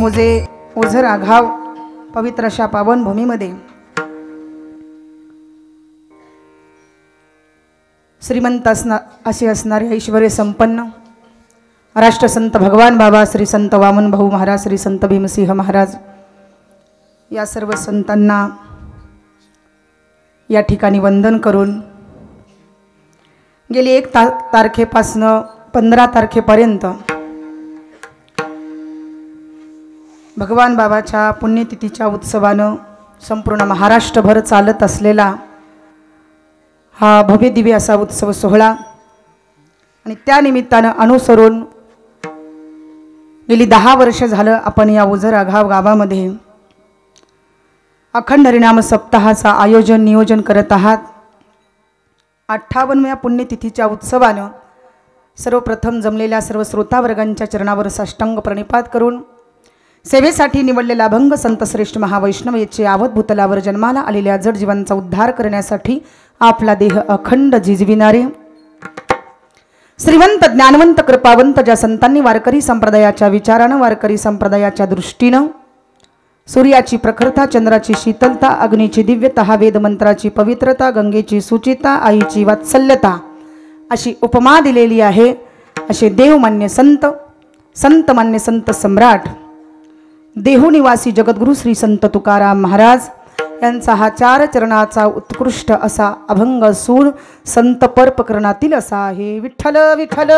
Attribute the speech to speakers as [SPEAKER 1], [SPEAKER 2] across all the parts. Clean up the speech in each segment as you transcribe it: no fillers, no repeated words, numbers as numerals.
[SPEAKER 1] मोजे ओझर आघाव पवित्र अशा पावन भूमीमध्ये श्रीमंत असे असणारे ऐश्वर्य संपन्न राष्ट्रसंत भगवान बाबा श्री संत वामन भाऊ महाराज श्री संत भीमसिंह महाराज या सर्व संतांना या ठिकाणी वंदन करून गेली 1 तारखेपासून 15 तारखेपर्यंत भगवान बाबाच्या पुण्यतिथीच्या उत्सवानं संपूर्ण महाराष्ट्रभर चालत असलेला हा भव्य दिव्य असा उत्सव सोहळा आणि त्या निमित्तानं अनुसरून गेली 10 वर्ष झालं आपण या ओझर आघाव गावामध्ये अखंड हरिनाम सप्ताहाचा आयोजन नियोजन करत आहात। 58व्या पुण्यतिथीच्या उत्सवानं सर्वप्रथम जमलेल्या सर्व श्रोतावर्गांच्या चरणावर साष्टांग प्रणिपात करून सेवेसाठी निवडलेला अभंग संत श्रेष्ठ महावैष्णव याचे आवत भूतलावर जन्माला आलेल्या जड जीवांचा उद्धार करण्यासाठी आपला देह अखंड जिजविणारे श्रीमंत ज्ञानवंत कृपावंत ज्या संतांनी वारकरी संप्रदायाच्या विचारानं वारकरी संप्रदायाच्या दृष्टीनं सूर्याची प्रखरता चंद्राची शीतलता अग्नीची दिव्यता वेद मंत्राची पवित्रता गंगेची सुचिता आईची वात्सल्यता अशी उपमा दिलेली आहे। असे देवमान्य संत संत मान्य संत सम्राट देहुनिवासी जगद्गुरु श्री संत तुकाराम महाराज यांचा हा 4 चरणाचा उत्कृष्ट असा अभंग सूर संत पर प्रकरणातील असा आहे। विठ्ठल विठ्ठल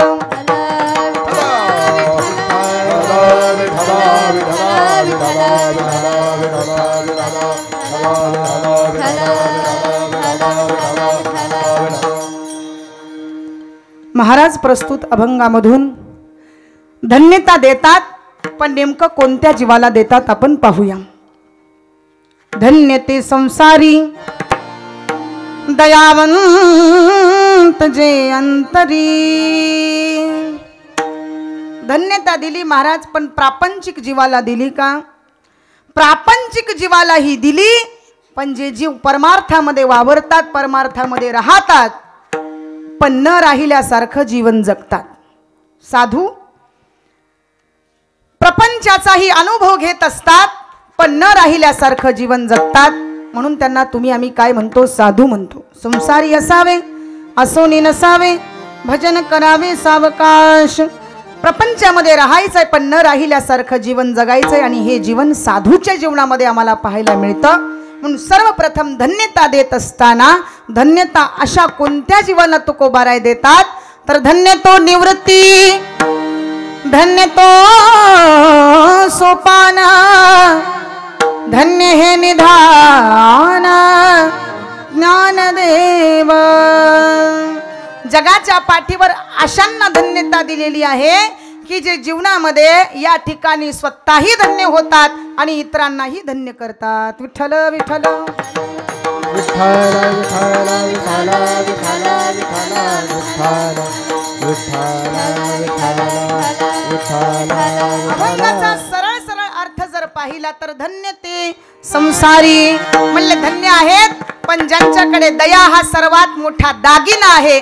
[SPEAKER 1] महाराज प्रस्तुत अभंगामधून धन्यता देतात, पण नेमकं कोणत्या जीवाला देतात आपण पाहूया। धन्य ते संसारी दयावंत जे अंतरी। धन्यता दिली महाराज, पण प्रापंचिक जीवाला दिली का? प्रापंचिक जीवाला ही दिली, पण जे जीव परमार्थामध्ये वावरतात परमार्थामध्ये राहतात पण न राहिल्यासारखं जीवन जगतात। साधू प्रपंचाचाही अनुभव घेत असतात पण न राहिल्यासारखं जीवन जगतात, म्हणून त्यांना तुम्ही आम्ही काय म्हणतो? साधू म्हणतो। संसारी असावे असोनी नसावे, भजन करावे सावकाश। प्रपंचामध्ये राहायचंय पण न राहिल्यासारखं जीवन जगायचंय आणि हे जीवन साधूच्या जीवनामध्ये आम्हाला पाहायला मिळतं। म्हणून सर्वप्रथम धन्यता देत असताना धन्यता अशा कोणत्या जीवाला तुकोबाराय देतात? तर धन्य तो निवृत्ती, धन्य तो सोपान, धन्य हे निधान ज्ञानदेव। जगाच्या पाठीवर अशांना धन्यता दिलेली आहे की जे जीवनामध्ये या ठिकाणी स्वतःही धन्य होतात आणि इतरांनाही धन्य करतात। विठ्ठल विठ्ठल अभंगाचा सरळ सरळ अर्थ जर पाहिला तर धन्य ते संसारी म्हणले धन्य आहेत, पण ज्यांच्याकडे दया हा सर्वात मोठा दागिना आहे,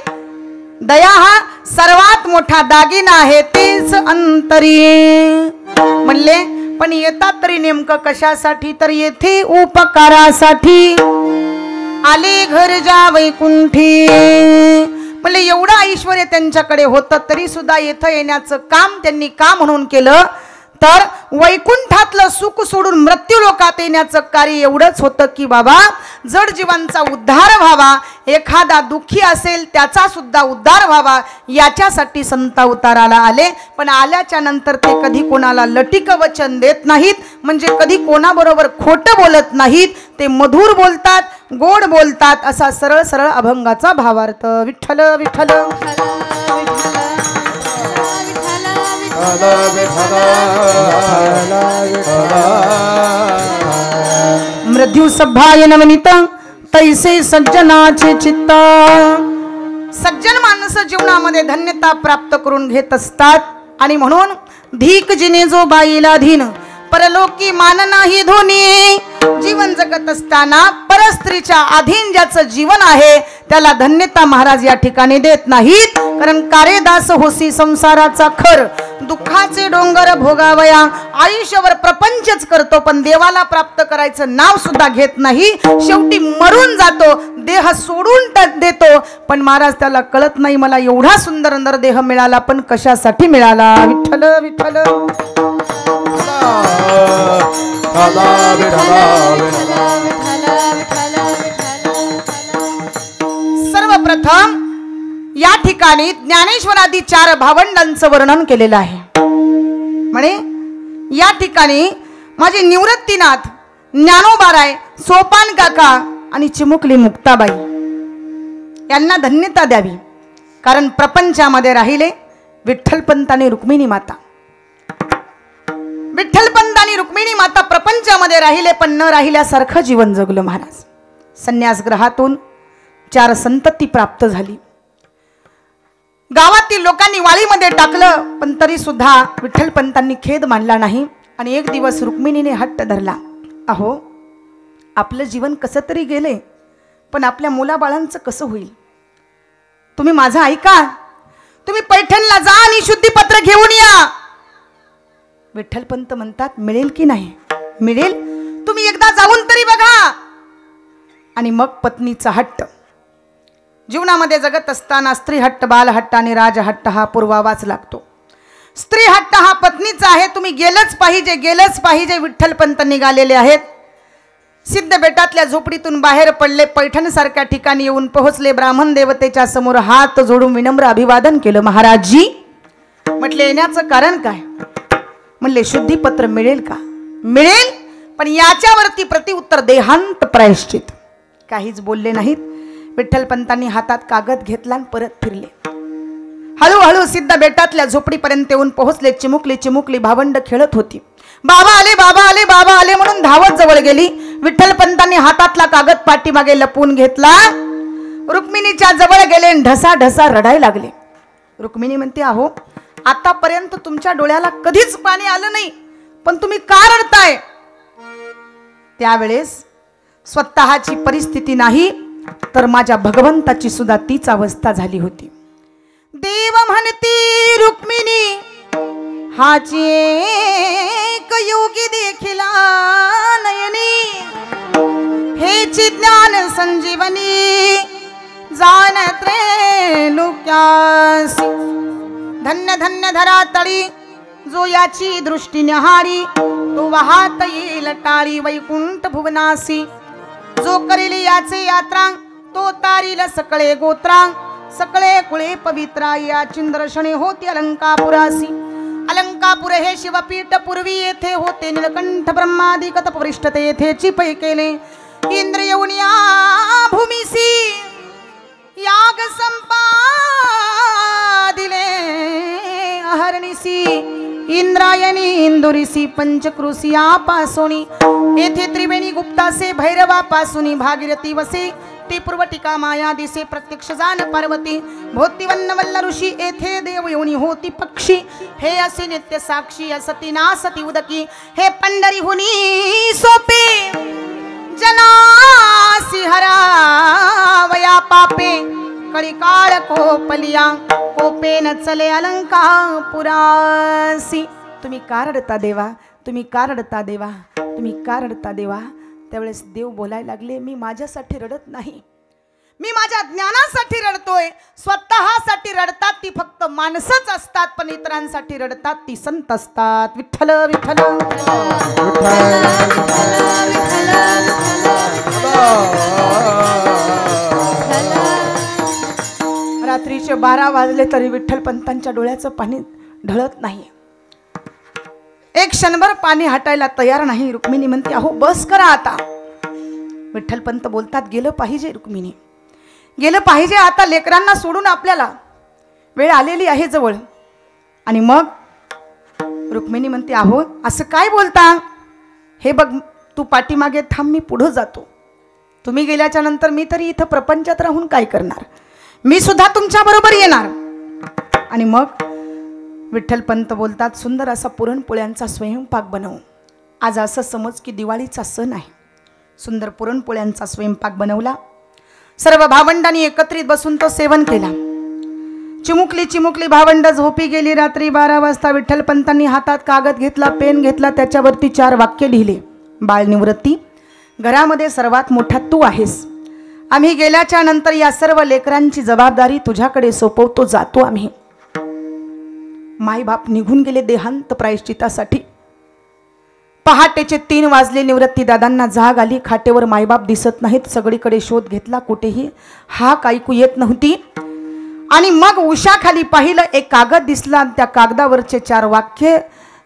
[SPEAKER 1] दया हा सर्वात मोठा दागिना आहे, तेच अंतरी म्हणले। पण येतात तरी नेमकं कशासाठी? तर येथे उपकारासाठी आले घर जा वैकुंठी। म्हणले एवढं ऐश्वर्य त्यांच्याकडे होतं तरी सुद्धा येथे येण्याचं काम त्यांनी का म्हणून केलं? तर वैकुंठातलं सुख सोडून मृत्यू लोकात येण्याचं कार्य एवढंच होतं की बाबा जड जीवांचा उद्धार व्हावा, एखादा दुःखी असेल त्याचा सुद्धा उद्धार व्हावा याच्यासाठी संत अवताराला आले। पण आल्याच्या नंतर ते कधी कोणाला लटिक वचन देत नाहीत, म्हणजे कधी कोणाबरोबर खोटं बोलत नाहीत, ते मधुर बोलतात गोड बोलतात असा सरळ सरळ अभंगाचा भावार्थ। विठ्ठल विठ्ठल मृत्यू सभाय नवनीत तैसे सज्जनाचे चित्त। सज्जन माणसं जीवनामध्ये धन्यता प्राप्त करून घेत असतात आणि म्हणून धीक जिने जो बाईला धीन परलोकी मान नाही धोनी. जीवन जगत असताना परस्त्रीच्या अधीन ज्याचं जीवन आहे त्याला धन्यता महाराज या ठिकाणी देत नाहीत. कारण कारेदास होसी संसाराचा खर, दुःखाचे डोंगर भोगावया. आयुष्यावर प्रपंचच करतो पण देवाला प्राप्त करायचं नाव सुद्धा घेत नाही. शेवटी मरून जातो, देह सोडून देतो. पण महाराज त्याला कळत नाही मला एवढा सुंदर नरदेह मिळाला पण कशासाठी मिळाला. विठ्ठल विठ्ठल. सर्वप्रथम या ठिकाणी ज्ञानेश्वरादी 4 भावंडांचं वर्णन केलेलं आहे. म्हणे या ठिकाणी माझे निवृत्तीनाथ, ज्ञानोबाराय, सोपान काका आणि चिमुकली मुक्ताबाई यांना धन्यता द्यावी. कारण प्रपंचामध्ये राहिले विठ्ठलपंत आणि रुक्मिणी माता. विठ्ठलपंत आणि रुक्मिणी माता प्रपंचामध्ये राहिले पण न राहिल्यासारखं जीवन जगलं महाराज. संन्यास ग्रहातून 4 संतती प्राप्त झाली. गावातील लोकांनी वाळीमध्ये टाकलं पण तरी सुद्धा विठ्ठलपंतांनी खेद मानला नाही. आणि एक दिवस रुक्मिणीने हट्ट धरला, अहो आपलं जीवन कसं तरी गेले पण आपल्या मुलाबाळांचं कसं होईल. तुम्ही माझं ऐका, तुम्ही पैठणला जा आणि शुद्धीपत्र घेऊन या. विठ्ठलपंत म्हणतात मिळेल की नाही. मिळेल, तुम्ही एकदा जाऊन तरी बघा. आणि मग पत्नीचा हट्ट. जीवनामध्ये जगत असताना स्त्री हट्ट, बाल हट्ट आणि राज हट्ट हा पुरवावाच लागतो. स्त्री हट्ट हा पत्नीचा आहे, तुम्ही गेलंच पाहिजे, गेलंच पाहिजे. विठ्ठलपंत निघालेले आहेत. सिद्ध बेटातल्या झोपडीतून बाहेर पडले, पैठण सारख्या ठिकाणी येऊन पोहोचले. ब्राह्मण देवतेच्या समोर हात जोडून विनम्र अभिवादन केलं. महाराजजी, म्हटले येण्याचं कारण काय. म्हणले शुद्धीपत्र मिळेल का. मिळेल, पण याच्यावरती प्रतिउत्तर देहांत प्रायश्चित. काहीच बोलले नाहीत. विठ्ठलपंतांनी हातात कागद घेतला आणि परत फिरले. हळूहळू सिद्ध बेटातल्या झोपडीपर्यंत येऊन पोहोचले. चिमुकली चिमुकली भावंड खेळत होती. बाबा आले, बाबा आले, बाबा आले म्हणून धावत जवळ गेली. विठ्ठलपंतांनी हातातला कागद पाठीमागे लपवून घेतला. रुक्मिणीच्या जवळ गेले, ढसा ढसा रडायला लागले. रुक्मिणी म्हणते, अहो आतापर्यंत तुमच्या डोळ्याला कधीच पाणी आलं नाही पण तुम्ही का रडताय. त्यावेळेस स्वतःची परिस्थिती नाही तर माझ्या भगवंताची सुद्धा तीच अवस्था झाली होती. देव म्हणती रुक्मिणी हाची एक योगी देखिला नयनी. हेची ज्ञान संजीवनी जाणत्रे लुक्यासी. धन्य धन्य धरातळी जो याची दृष्टी न्याहाळी, तो वाहत येईल टाळी वैकुंठ भुवनासी. जो करील याचे यात्रा, तो तारील सकळे गोत्रा. सकळे कुळे पवित्रा, या चिंद्रशणे होती अलंकापुरासी. अलंकापुर हे शिवपीठ, पूर्वी येथे होते निळकंठ ब्रह्मादी कतपवृष्ठ. येथे चिपै केले इंद्र येऊन या भूमीसी. याग संपादिले अहर्निसी. इंद्रायणी इंदुरीसी पंचक्रोशी आपासोनी. येथे त्रिवेणी गुप्तासे भैरवापासूनी भागीरथी वसे. ती पूर्वटिका माया दिसे प्रत्यक्ष जाण पार्वती. भोतिवन्न वल्ल ऋषी येथे देव येऊनी होती पक्षी. हे असे नित्य साक्षी असती नासती उदकी. हे पंढरीहुनी सोपे जनासी हरावया पापे. कळीकाळ कोपलिया कोपेन चले अलंकापुरासी. तुम्ही का रडता देवा, तुम्ही का रडता देवा, तुम्ही का रडता देवा. त्यावेळेस देव बोलायला लागले, मी माझ्यासाठी रडत नाही, मी माझ्या ज्ञानासाठी रडतोय. स्वतःसाठी रडतात ती फक्त माणसंच असतात पण इतरांसाठी रडतात ती संत असतात. विठ्ठल विठ्ठल. रात्रीचे 12 वाजले तरी विठ्ठलपंतांच्या डोळ्याचं पाणी ढळत नाही. एक क्षणभर पाणी हटायला तयार नाही. रुक्मिणी म्हणते, अहो बस करा आता. विठ्ठलपंत बोलतात, गेलं पाहिजे रुक्मिणी, गेलं पाहिजे. आता लेकरांना सोडून आपल्याला वेळ आलेली आहे जवळ. आणि मग रुक्मिणी म्हणते, अहो असं काय बोलता. हे बघ तू पाठीमागे थांब, मी पुढं जातो. तुम्ही गेल्याच्या नंतर मी तरी इथं प्रपंचात राहून काय करणार, मी सुद्धा तुमच्या बरोबर येणार. आणि मग विठ्ठलपंत बोलतात, सुंदर असा पुरणपोळ्यांचा स्वयंपाक बनव. आज असं समज की दिवाळीचा सण आहे. सुंदर पुरणपोळ्यांचा स्वयंपाक बनवला. सर्व भावंडांनी एकत्रित बसून तो सेवन केला. चिमुकली चिमुकली भावंड झोपी गेली. रात्री 12 वाजता विठ्ठलपंतांनी हातात कागद घेतला, पेन घेतला, त्याच्यावरती 4 वाक्य लिहिले. बाळ निवृत्ती, घरामध्ये सर्वात मोठा तू आहेस. आम्ही गेल्याच्या नंतर या सर्व लेकरांची जबाबदारी तुझ्याकडे सोपवतो जातो आम्ही. मायबाप निघून गेले देहांत प्रायश्चितासाठी. पहाटेचे 3 वाजले. निवृत्ती दादांना जाग आली. खाटेवर मायबाप दिसत नाहीत. सगळीकडे शोध घेतला, कुठेही हाक ऐकू येत नव्हती. आणि मग उशाखाली पाहिलं, एक कागद दिसला. त्या कागदावरचे 4 वाक्य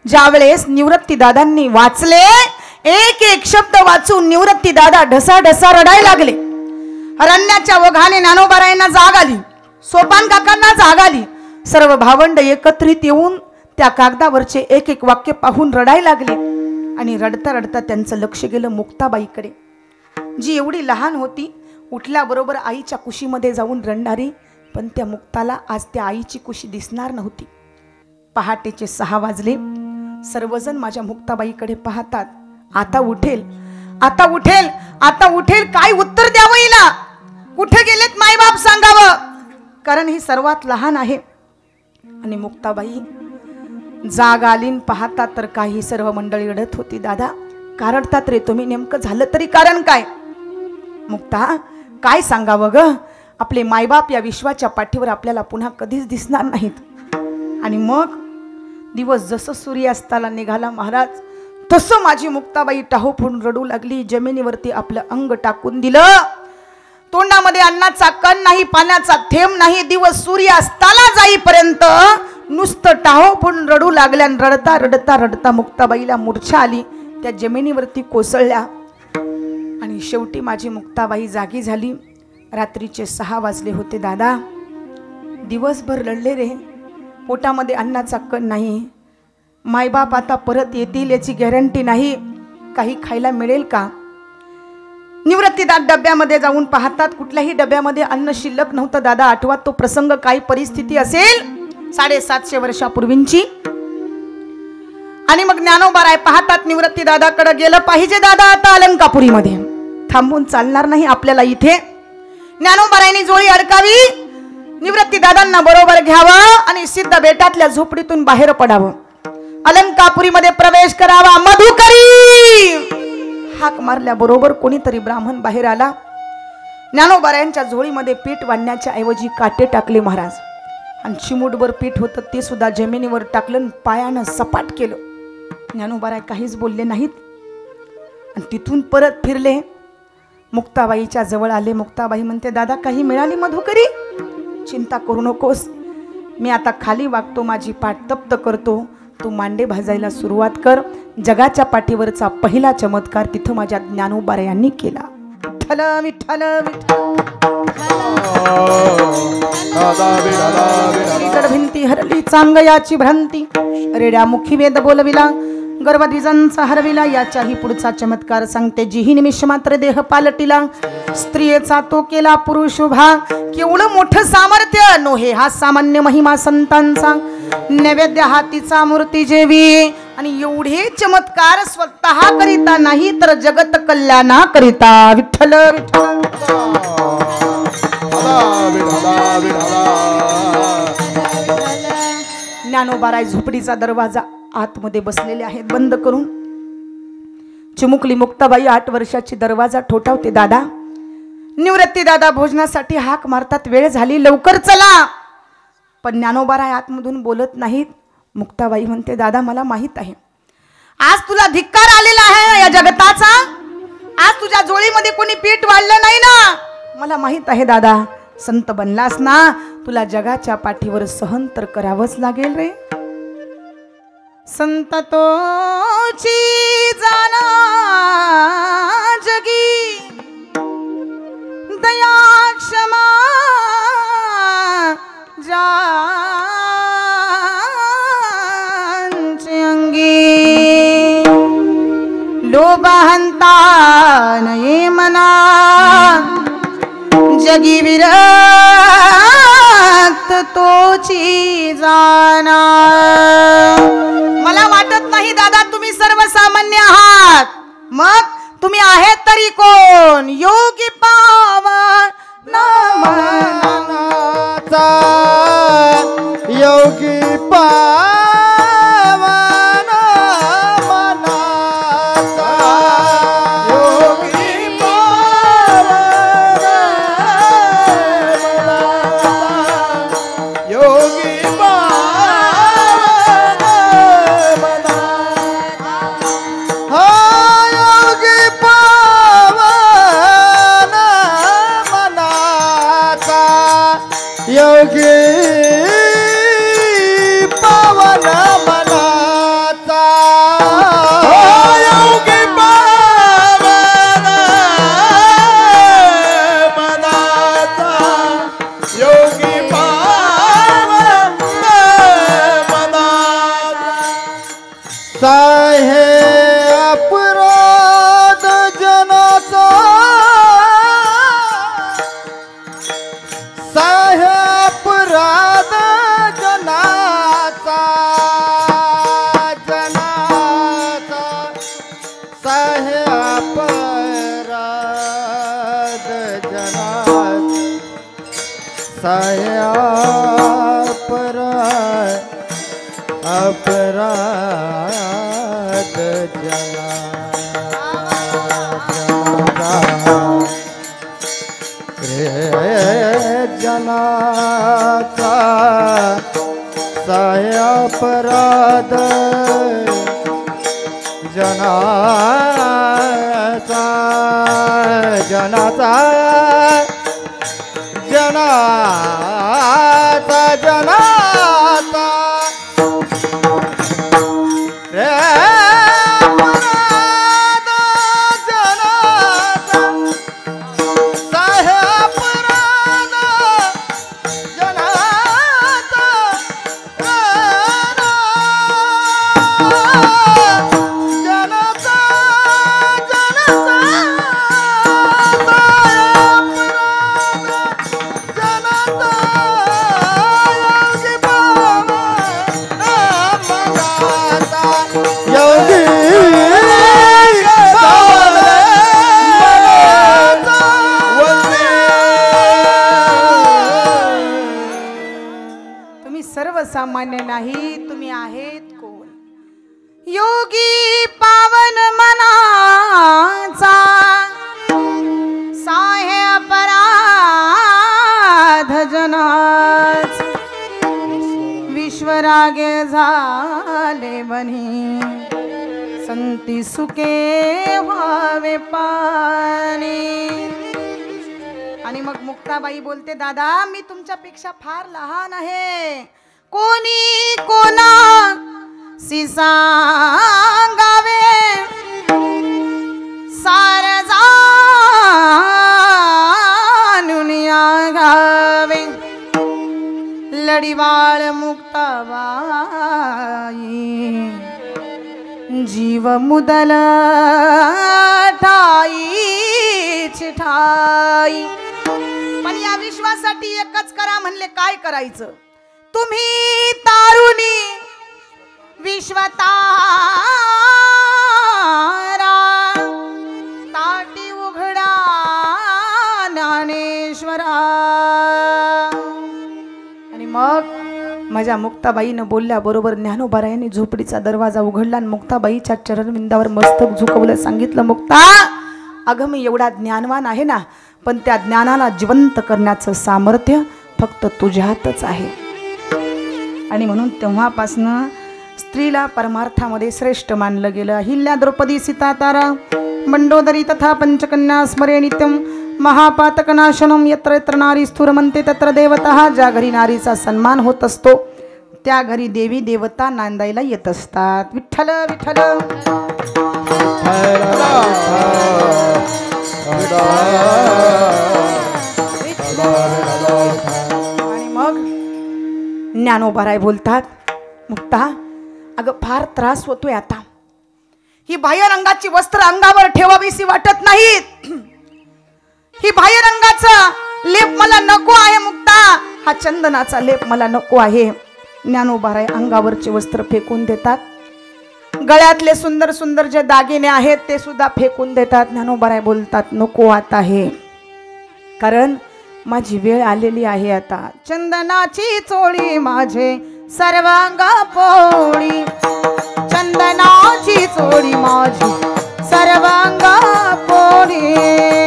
[SPEAKER 1] ज्यावेळेस निवृत्ती दादांनी वाचले, एक एक शब्द वाचून निवृत्ती दादा ढसा ढसा रडायला लागले. हरण्याच्या ओघाने ज्ञानोबारायांना जाग आली. सोपान काकांना जाग आली. सर्व भावंड एकत्रित येऊन त्या कागदावरचे एक एक वाक्य पाहून रडायला लागले. आणि रडता रडता त्यांचं लक्ष गेलं मुक्ताबाईकडे, जी एवढी लहान होती, उठल्याबरोबर आईच्या कुशीमध्ये जाऊन रडणारी. पण त्या मुक्ताला आज त्या आईची कुशी दिसणार नव्हती. पहाटेचे 6 वाजले. सर्वजण माझ्या मुक्ताबाईकडे पाहतात. आता उठेल, आता उठेल, आता उठेल. काय उत्तर द्यावं हिला? कुठे गेलेत मायबाप सांगावं, कारण ही सर्वात लहान आहे. आणि मुक्ताबाई जाग आलीन पाहतात तर काही सर्व मंडळी रडत होती. दादा का रडतात रे तुम्ही? नेमकं झालं तरी कारण काय? मुक्ता काय सांगावं ग? आपले मायबाप या विश्वाच्या पाठीवर आपल्याला पुन्हा कधीच दिसणार नाहीत. आणि मग दिवस जसं सूर्यास्ताला निघाला महाराज, तसं माझी मुक्ताबाई टाहो फोडून रडू लागली. जमिनीवरती आपलं अंग टाकून दिलं. तोंडामध्ये अन्नाचा कण नाही, पाण्याचा थेंब नाही. दिवस सूर्यास्ताला जाईपर्यंत नुसतं टाहो फोडून रडू लागल्या. रडता रडता रडता मुक्ताबाईला मूर्छा आली. त्या जमिनीवरती कोसळल्या. आणि शेवटी माझी मुक्ताबाई जागी झाली. रात्रीचे 6 वाजले होते. दादा दिवसभर लढले रे, पोटामध्ये अन्नाचा कण नाही. मायबाप आता परत येतील याची गॅरंटी नाही. काही खायला मिळेल का? निवृत्तीदार डब्यामध्ये जाऊन पाहतात, कुठल्याही डब्यामध्ये अन्न शिल्लक नव्हतं. दादा आठवत तो प्रसंग, काय परिस्थिती असेल 750 वर्षापूर्वींची. आणि मग ज्ञानोबाराय पाहतात, निवृत्ती दादाकडे गेलं पाहिजे. दादा आता अलंकापुरीमध्ये थांबून चालणार नाही आपल्याला. इथे ज्ञानोबारायनी जोळी अडकावी, निवृत्ती दादांना बरोबर घ्यावं आणि सिद्ध बेटातल्या झोपडीतून बाहेर पडावं. अलंकापुरीमध्ये प्रवेश करावा. मधुकरी हाक मारल्या बरोबर कोणीतरी ब्राह्मण बाहेर आला. ज्ञानोबारायांच्या झोळीमध्ये पीठ वाढण्याच्या ऐवजी काटे टाकले महाराज. आणि चिमूटभर पीठ होतं ते सुद्धा जमिनीवर टाकलं, पायानं सपाट केलं. ज्ञानोबाराय काहीच बोलले नाहीत. आणि तिथून परत फिरले, मुक्ताबाईच्या जवळ आले. मुक्ताबाई म्हणते, दादा काही मिळाली मधुकरी? चिंता करू नकोस, मी आता खाली वागतो, माझी पाठ तप्त करतो, तू मांडे भाजायला सुरुवात कर. जगाच्या पाठीवरचा पहिला चमत्कार तिथं माझ्या ज्ञानोबारायांनी केला. विठ्ठल विठ्ठल विठ्ठल भिंती हरली चांगयाची भ्रांती, रेड्या मुखी वेद बोलविला, गर्भद्विजांचा हरविला. याच्याही पुढचा चमत्कार सांगते. जीही निमिष मात्र देह पालटिला, स्त्रियेचा तो केला पुरुष उभा. केवढं मोठं सामर्थ्य नोहे हा सामान्य महिमा संतांचा. नैवेद्य हातीचा मूर्ती जेवी. आणि एवढे चमत्कार स्वतः करिता नाही तर जगत कल्याणा करिता. विठ्ठल विठ्ठल. ज्ञानोबाराय झोपडीचा दरवाजा आतमध्ये बसलेले आहेत बंद करून. चिमुकली मुक्ताबाई 8 वर्षाची दरवाजा ठोठावते. दादा निवृत्ती दादा भोजनासाठी हाक मारतात, वेळ झाली लवकर चला. पण ज्ञानोबाराय आतमधून बोलत नाहीत. मुक्ताबाई म्हणते, दादा मला माहित आहे आज तुला धिक्कार आलेला आहे या जगताचा. आज तुझ्या जोळीमध्ये कोणी पीठ वाढलं नाही ना. मला माहित आहे दादा, संत बनलास ना, तुला जगाच्या पाठीवर सहन तर करावंच लागेल रे. संत तोची जाना जगी, दया क्षमा ज्यांचे अंगी, लोभांता नये मना, जगी विरक्त तोची जाना. मला वाटत नाही दादा तुम्ही सर्वसामान्य आहात, मग तुम्ही आहेत तरी कोण? योगी पावन
[SPEAKER 2] मनाचा योगी पावन मनाचा योगी पावन योगी पावन हा योगी पावन मनाचा योगी पावन मनाचा योगी पावन मनाचा योगी पावन मनाचा साहे अपराध जनाचा साहे अपराध जनाचा जनाचा साहे अपराध जनाचा साहे अपराध जनाचा जनाचा साहे अपराध जनाचा जनाचा जनाचा जनाचा रे अपराध जनाचा साहे अपराध जनाचा जनाचा जनाचा
[SPEAKER 1] तुम्ही सर्वसामान्य नाही, तुम्ही आहेत कोण? योगी पावन मनाचा साहे अपराध जनाच विश्वरागे झाले बनी संती सुके व्हावे पाणी. आणि मग मुक्ताबाई बोलते, दादा मी तुमच्यापेक्षा फार लहान आहे, कोणी कोणा सांगावे सार जाणून गावे. लढीवाळ मुक्ताबाई जीव मुदल ठाई ठाई. पण या विश्वासाठी एकच करा म्हणले, काय करायचं? तुम्ही तारुणी विश्वतारा ताटी उघडा ज्ञानेश्वरा. आणि मग माझ्या मुक्ताबाईनं बोलल्याबरोबर ज्ञानोबारायांनी झोपडीचा दरवाजा उघडला आणि मुक्ताबाईच्या चरणविंदावर मस्तक झुकवलं. सांगितलं, मुक्ता अगं मी एवढा ज्ञानवान आहे ना, पण त्या ज्ञानाला जिवंत करण्याचं सामर्थ्य फक्त तुझ्यातच आहे. आणि म्हणून तेव्हापासनं स्त्रीला परमार्थामध्ये श्रेष्ठ मानलं गेलं. अहिल्या द्रौपदी सीता तारा मंडोदरी तथा पंचकन्या स्मरे नित्यम महापातकनाशनम. यत्र यत्र नारी स्थूरमंते तत्र देवता. ज्या घरी नारीचा सन्मान होत असतो त्या घरी देवी देवता नांदायला येत असतात. विठ्ठल विठ्ठल. आणि मग ज्ञानोबाराय बोलतात, मुक्ता अगं फार त्रास होतोय आता. ही बाह्य रंगाची वस्त्र अंगावर ठेवावीशी वाटत नाहीत. ही बाह्य रंगाचा लेप मला नको आहे मुक्ता. हा चंदनाचा लेप मला नको आहे. ज्ञानोबाराय अंगावरचे वस्त्र फेकून देतात गळ्यातले सुंदर सुंदर जे दागिने आहेत ते सुद्धा फेकून देतात. ज्ञानोबाराय बोलतात नको आता हे, कारण माझी वेळ आलेली आहे आता. चंदनाची चोळी माझे सर्वांगा पोळी, चंदनाची चोळी माझी सर्वांगा पोळी,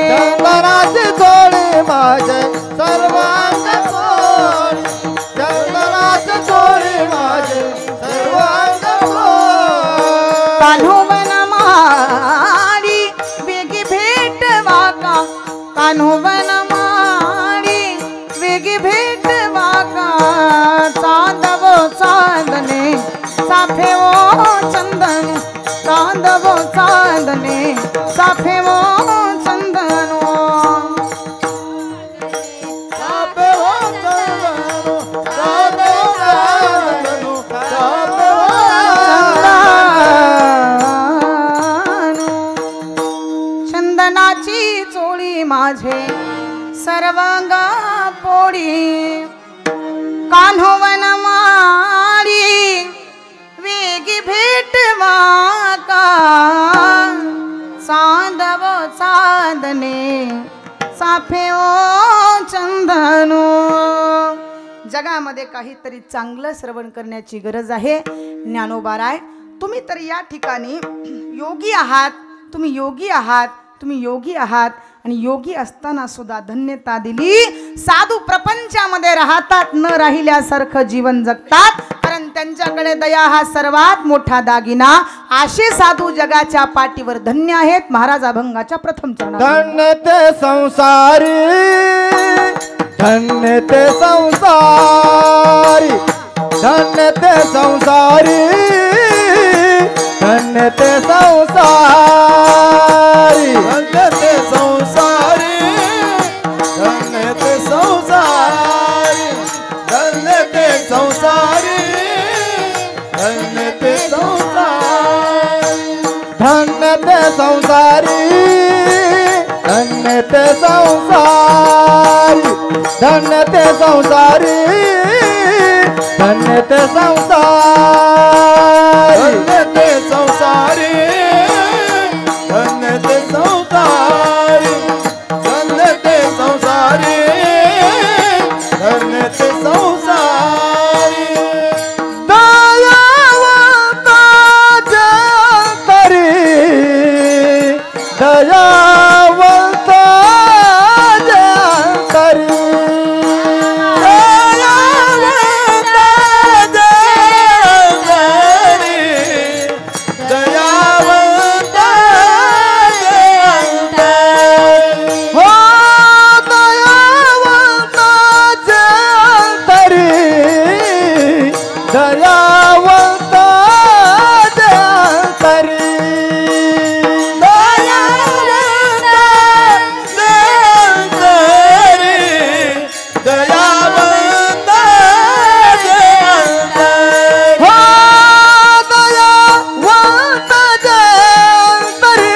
[SPEAKER 2] चंदनाची चोळी माझे सर्वांग पोळी, चंदनाची चोळी माझे सर्वांग पोळी.
[SPEAKER 1] कान्होवन माडी वेगी भेट वाका, कान्होवन माडी वेगी भेट वाका. चांदवो चांदणे साफे वो चंदन, चांदवो चांदणे साफे वो चंदनो.
[SPEAKER 2] सापे हो चंदनो, सापे हो चंदनो, सापे हो
[SPEAKER 1] चंदनाची चोळी माझे सर्वांगा पोळी, कान्होवन माडी वेगी भेट वाका. चांदव चांदणे साफे ओ चंदनो. जगामध्ये काहीतरी चांगलं श्रवण करण्याची गरज आहे. ज्ञानोबाराय तुम्ही तर या ठिकाणी योगी आहात, तुम्ही योगी आहात, तुम्ही योगी आहात आणि योगी असताना सुद्धा धन्यता दिली. साधू प्रपंचामध्ये राहतात, न राहिल्यासारखं जीवन जगतात, कारण त्यांच्याकडे दया हा सर्वात मोठा दागिना. असे साधू जगाच्या पाठीवर धन्य आहेत. महाराज अभंगाच्या प्रथम चरणात.
[SPEAKER 2] धन्य ते संसारी, धन्य ते संसारी, धन्य ते संसारी, धन्य ते संसारी, धन्य ते संसारी, धन्य ते संसारी, धन्य ते संसारी, धन्य ते संसारी, धन्य ते संसारी, धन्य ते संसारी, धन्य ते संसारी, धन्य ते संसारी, धन्य ते संसारी, धन्य ते संसारी, धन्य ते संसारी, धन्य ते संसारी. दयावंता जंतरी, दयावंता जंतरी, दयावंता जंतरी, दयावंता जंतरी, हो दयावंता जंतरी, दयावंता जंतरी, दयावंता जंतरी, दयावंता जंतरी, हो दयावंता जंतरी.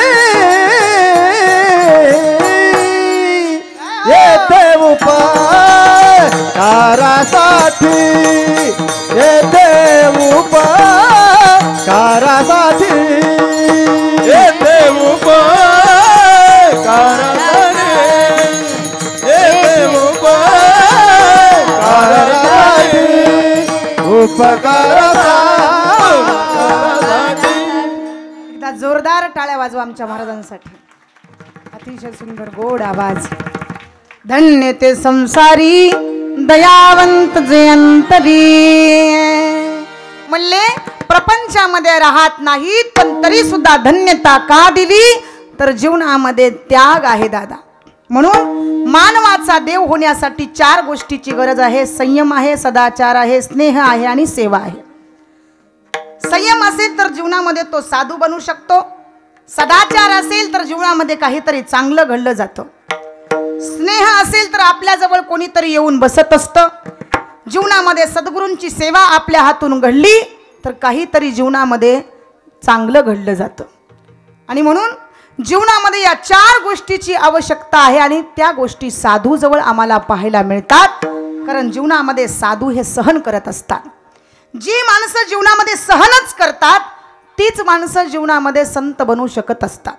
[SPEAKER 2] येथे उपकारासाठी, येथे उपकारासाठी, येथे उपकारासाठी, येथे उपकारासाठी, उपकारासाठी.
[SPEAKER 1] एकदा जोरदार टाळ्या वाजवा आमच्या महाराजांसाठी. अतिशय सुंदर गोड आवाज. धन्य ते संसारी, दयावंत जे अंतरी. म्हणले प्रपंचामध्ये राहत नाहीत, पण तरी सुद्धा धन्यता का दिली, तर जीवनामध्ये त्याग आहे दादा. म्हणून मानवाचा देव होण्यासाठी 4 गोष्टीची गरज आहे. संयम आहे, सदाचार आहे, स्नेह आहे आणि सेवा आहे. संयम असेल तर जीवनामध्ये तो साधू बनू शकतो. सदाचार असेल तर जीवनामध्ये काहीतरी चांगलं घडलं जातं. स्नेह असेल तर आपल्याजवळ कोणीतरी येऊन बसत असतं. जीवनामध्ये सद्गुरूंची सेवा आपल्या हातून घडली तर काहीतरी जीवनामध्ये चांगलं घडलं जातं. आणि म्हणून जीवनामध्ये या 4 गोष्टीची आवश्यकता आहे आणि त्या गोष्टी साधूजवळ आम्हाला पाहायला मिळतात. कारण जीवनामध्ये साधू हे सहन करत असतात. जी माणसं जीवनामध्ये सहनच करतात तीच माणसं जीवनामध्ये संत बनू शकत असतात.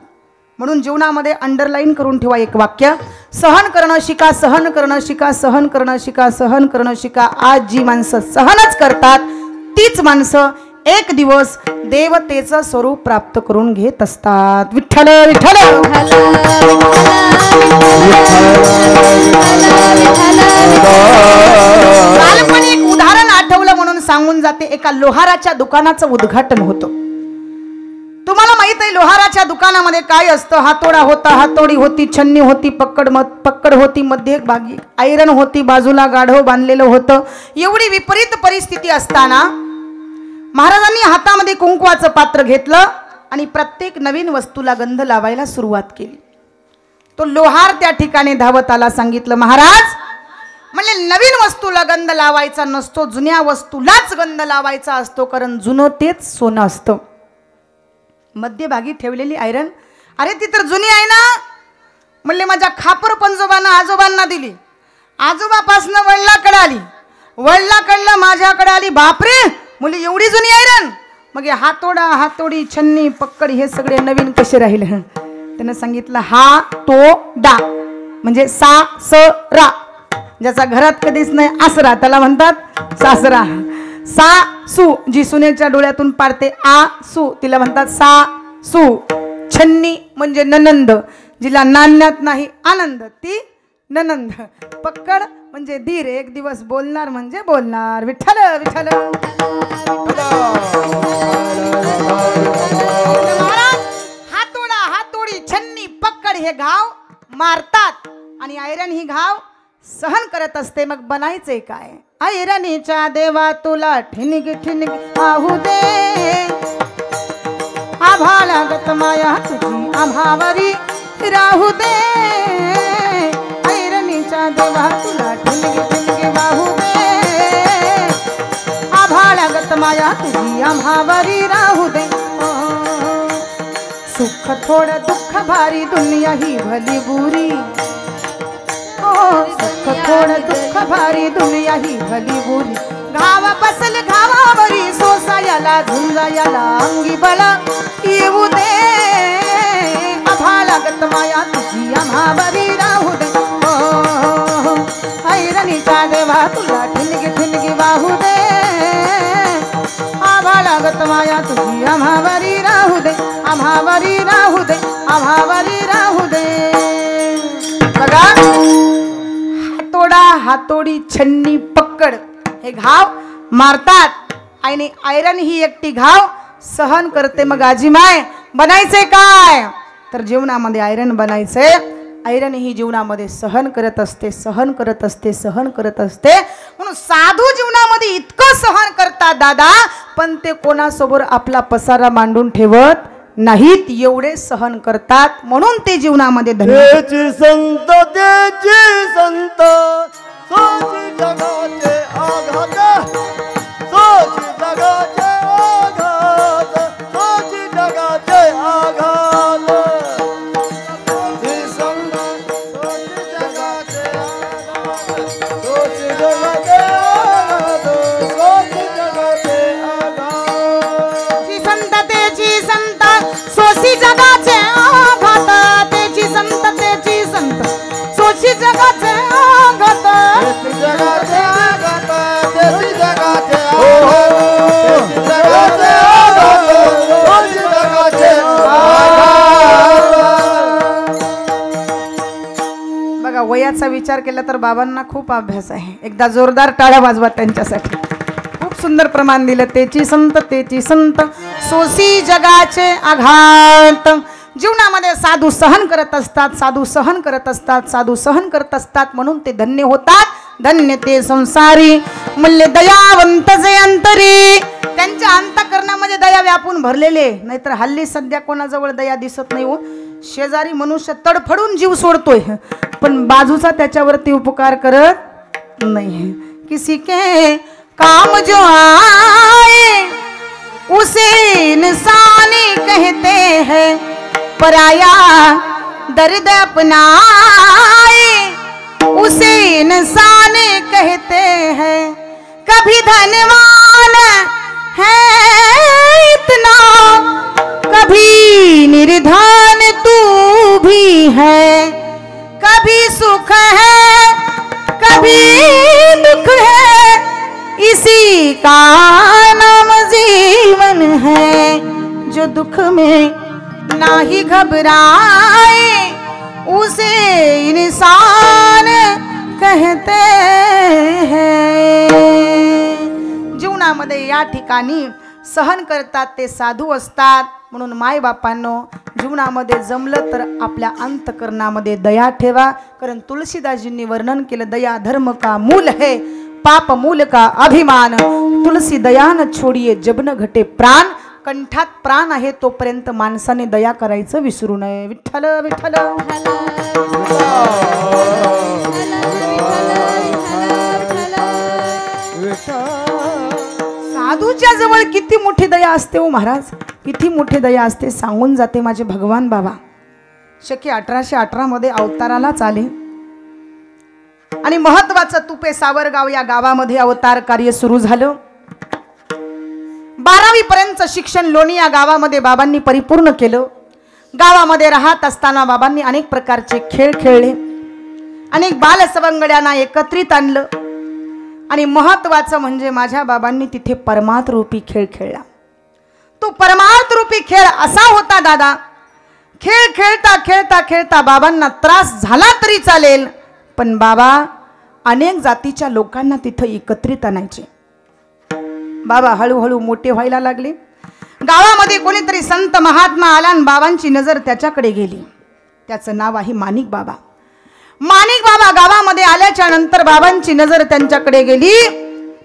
[SPEAKER 1] म्हणून जीवनामध्ये अंडरलाईन करून ठेवा एक वाक्य, सहन करणं शिका, सहन करणं शिका, सहन करणं शिका, सहन करणं शिका. आज जी माणसं सहनच करतात तीच माणसं एक दिवस देवतेचं स्वरूप प्राप्त करून घेत असतात. विठ्ठल विठ्ठल. कालपण एक उदाहरण आठवलं म्हणून सांगून जाते. एका लोहाराच्या दुकानाचं उद्घाटन होतं. तुम्हाला माहित आहे लोहाराच्या दुकानामध्ये काय असतं? हातोडा होता, हातोडी होती, छन्नी होती, पक्कड होती, मध्ये भागी आयरन होती, बाजूला गाढव बांधलेलं होतं. एवढी विपरीत परिस्थिती असताना महाराजांनी हातामध्ये कुंकवाचं पात्र घेतलं आणि प्रत्येक नवीन वस्तूला गंध लावायला सुरुवात केली. तो लोहार त्या ठिकाणी धावत आला. सांगितलं, महाराज म्हणजे नवीन वस्तूला गंध लावायचा नसतो, जुन्या वस्तूलाच गंध लावायचा असतो, कारण जुनं तेच सोनं असतं. मध्यभागी ठेवलेली आयरन, अरे ती तर जुनी आहे ना. म्हणले माझ्या खापर पंजोबांना आजोबांना दिली, आजोबापासनं वडिलाकडे आली, वडिलाकडलं माझ्याकडे आली. बापरे, मुली एवढी जुनी आयरन. मग हातोडा, हातोडी, छन्नी, पक्कड हे सगळे नवीन कसे राहिले? त्यानं सांगितलं, हा तो डा म्हणजे सासरा, ज्याचा घरात कधीच नाही आसरा त्याला म्हणतात सासरा. सासू जी सुनेच्या डोळ्यातून पाडते आसू तिला म्हणतात सासू. छन्नी म्हणजे ननंद, जिला नाण्यात नाही आनंद ती ननंद. पक्कड म्हणजे धीर, एक दिवस बोलणार म्हणजे बोलणार. विठ्ठल विठ्ठल. हातोडा, हातोडी, छन्नी, पक्कड हे घाव मारतात आणि आयरन ही घाव सहन करत असते. मग बनायचे काय? ऐरणीच्या देवा तुला ठिणगी ठिणगी आहू दे, आभाळागत माया तुझी आम्हावरी राहू दे. ऐरणीच्या देवा तुला ठिणगी ठिणगी वाहू दे, आभाळागत माया तुझी आम्हावरी राहू दे. सुख थोडं दुःख भारी, दुनिया ही भली बुरी. सुख थोडं दुःख भारी, दुनिया ही भली बुरी. घाव बसल घावावरी, सोसायाला झुंजायाला अंगी बळा येऊ दे. आभाळागत माया तुझी आम्हावरी राहू दे. ऐरणीच्या देवा तुला ठिणगी ठिणगी वाहू दे, आभाळागत माया तुझी आम्हावरी राहू दे, आम्हावरी राहू दे, आम्हावरी राहू दे. बघा, हातोडा, हातोडी, छन्नी, पक्कड हे घाव मारतात आणि आयरन ही एकटी घाव सहन करते. मग आजीमाय बनायचे काय? तर जीवनामध्ये आयरन बनायचे. आयरन ही जीवनामध्ये सहन करत असते, सहन करत असते, सहन करत असते. म्हणून साधू जीवनामध्ये इतकं सहन करतात दादा, पण ते कोणासमोर आपला पसारा मांडून ठेवत नाहीत, एवढे सहन करतात. म्हणून ते जीवनामध्ये
[SPEAKER 2] त्याची संत, त्याची संत, सोची जगाचे आघात, सोची जगाचे आघात, सोची जगाचे आघात. ती संत, सोची जगाचे आघात, सोची जगाचे आघात, सोची जगाचे आघात.
[SPEAKER 1] जी संत त्याची संत, सोशी जगाचे आघात, त्याची संत, त्याची संत, सोशी जगाचे आघात.
[SPEAKER 2] त्याची जगाचे आघात, त्याची जगाचे आघात, त्याची जगाचे आघात, त्याची जगाचे आघात.
[SPEAKER 1] बघा, वयाचा विचार केला तर बाबांना खूप अभ्यास आहे. एकदा जोरदार टाळ्या वाजवा त्यांच्यासाठी. खूप सुंदर प्रमाण दिलं. त्याची संत, त्याची संत, सोसी जगाचे आघात. जीवनामध्ये साधू सहन करत असतात, साधू सहन करत असतात, साधू सहन करत असतात. म्हणून ते धन्य होतात. धन्य ते संसारी, म्हणले दयावंत जे अंतरी. त्यांच्या अंतःकरणामध्ये दया व्यापून भरलेले. नाहीतर हल्ली सध्या कोणाजवळ दया दिसत नाही हो. शेजारी मनुष्य तडफडून जीव सोडतोय, पण बाजूचा त्याच्यावरती उपकार करत नाही. किसी के काम जो आए उसे इंसानी कहते हैं, पराया दर्द अपनाए उसे इंसान कहते हैं. कभी धनवान है इतना कभी निर्धन तू भी है, कभी सुख है कभी दुख है, इसी का नाम जीवन है। जो दुख में ना ही घबराए उसे इंसान कहते हैं। जीवनामध्ये या ठिकाणी सहन करतात ते साधू असतात। म्हणून माय बापांनो, जीवनामध्ये जमलं तर आपल्या अंतकरणामध्ये दया ठेवा, कारण तुलसीदासजींनी वर्णन केलं, दया धर्म का मूल है, पाप मूल का अभिमान, तुलसी दया न छोडिये जब न घटे प्राण। कंठात प्राण आहे तोपर्यंत माणसाने दया करायचं विसरू नये। विठ्ठल विठ्ठल साधूच्या जवळ किती मोठी दया असते हो महाराज, किती मोठी दया असते सांगून जाते माझे भगवान बाबा। शके 1818 मध्ये अवतारालाच आले आणि महत्वाचं तुपे सावरगाव या गावामध्ये अवतार कार्य सुरू झालं। 12वी पर्यंत शिक्षण लोणी या गावामध्ये बाबांनी परिपूर्ण केलं। गावामध्ये राहत असताना बाबांनी अनेक प्रकारचे खेळ खेळले, अनेक बालसवंगड्यांना एकत्रित आणलं आणि महत्वाचं म्हणजे माझ्या बाबांनी तिथे परमार्थ रूपी खेळ खेळला। तो परमार्थ रूपी खेळ असा होता दादा, खेळ खेळता खेळता खेळता बाबांना त्रास झाला तरी चालेल, पण बाबा अनेक जातीच्या लोकांना तिथे एकत्रित आणायचे। बाबा हळूहळू मोठे व्हायला लागले। गावामध्ये कोणीतरी संत महात्मा आला आणि बाबांची नजर त्याच्याकडे गेली। त्याचं नाव आहे माणिक बाबा। माणिक बाबा गावामध्ये आल्याच्या नंतर बाबांची नजर त्यांच्याकडे गेली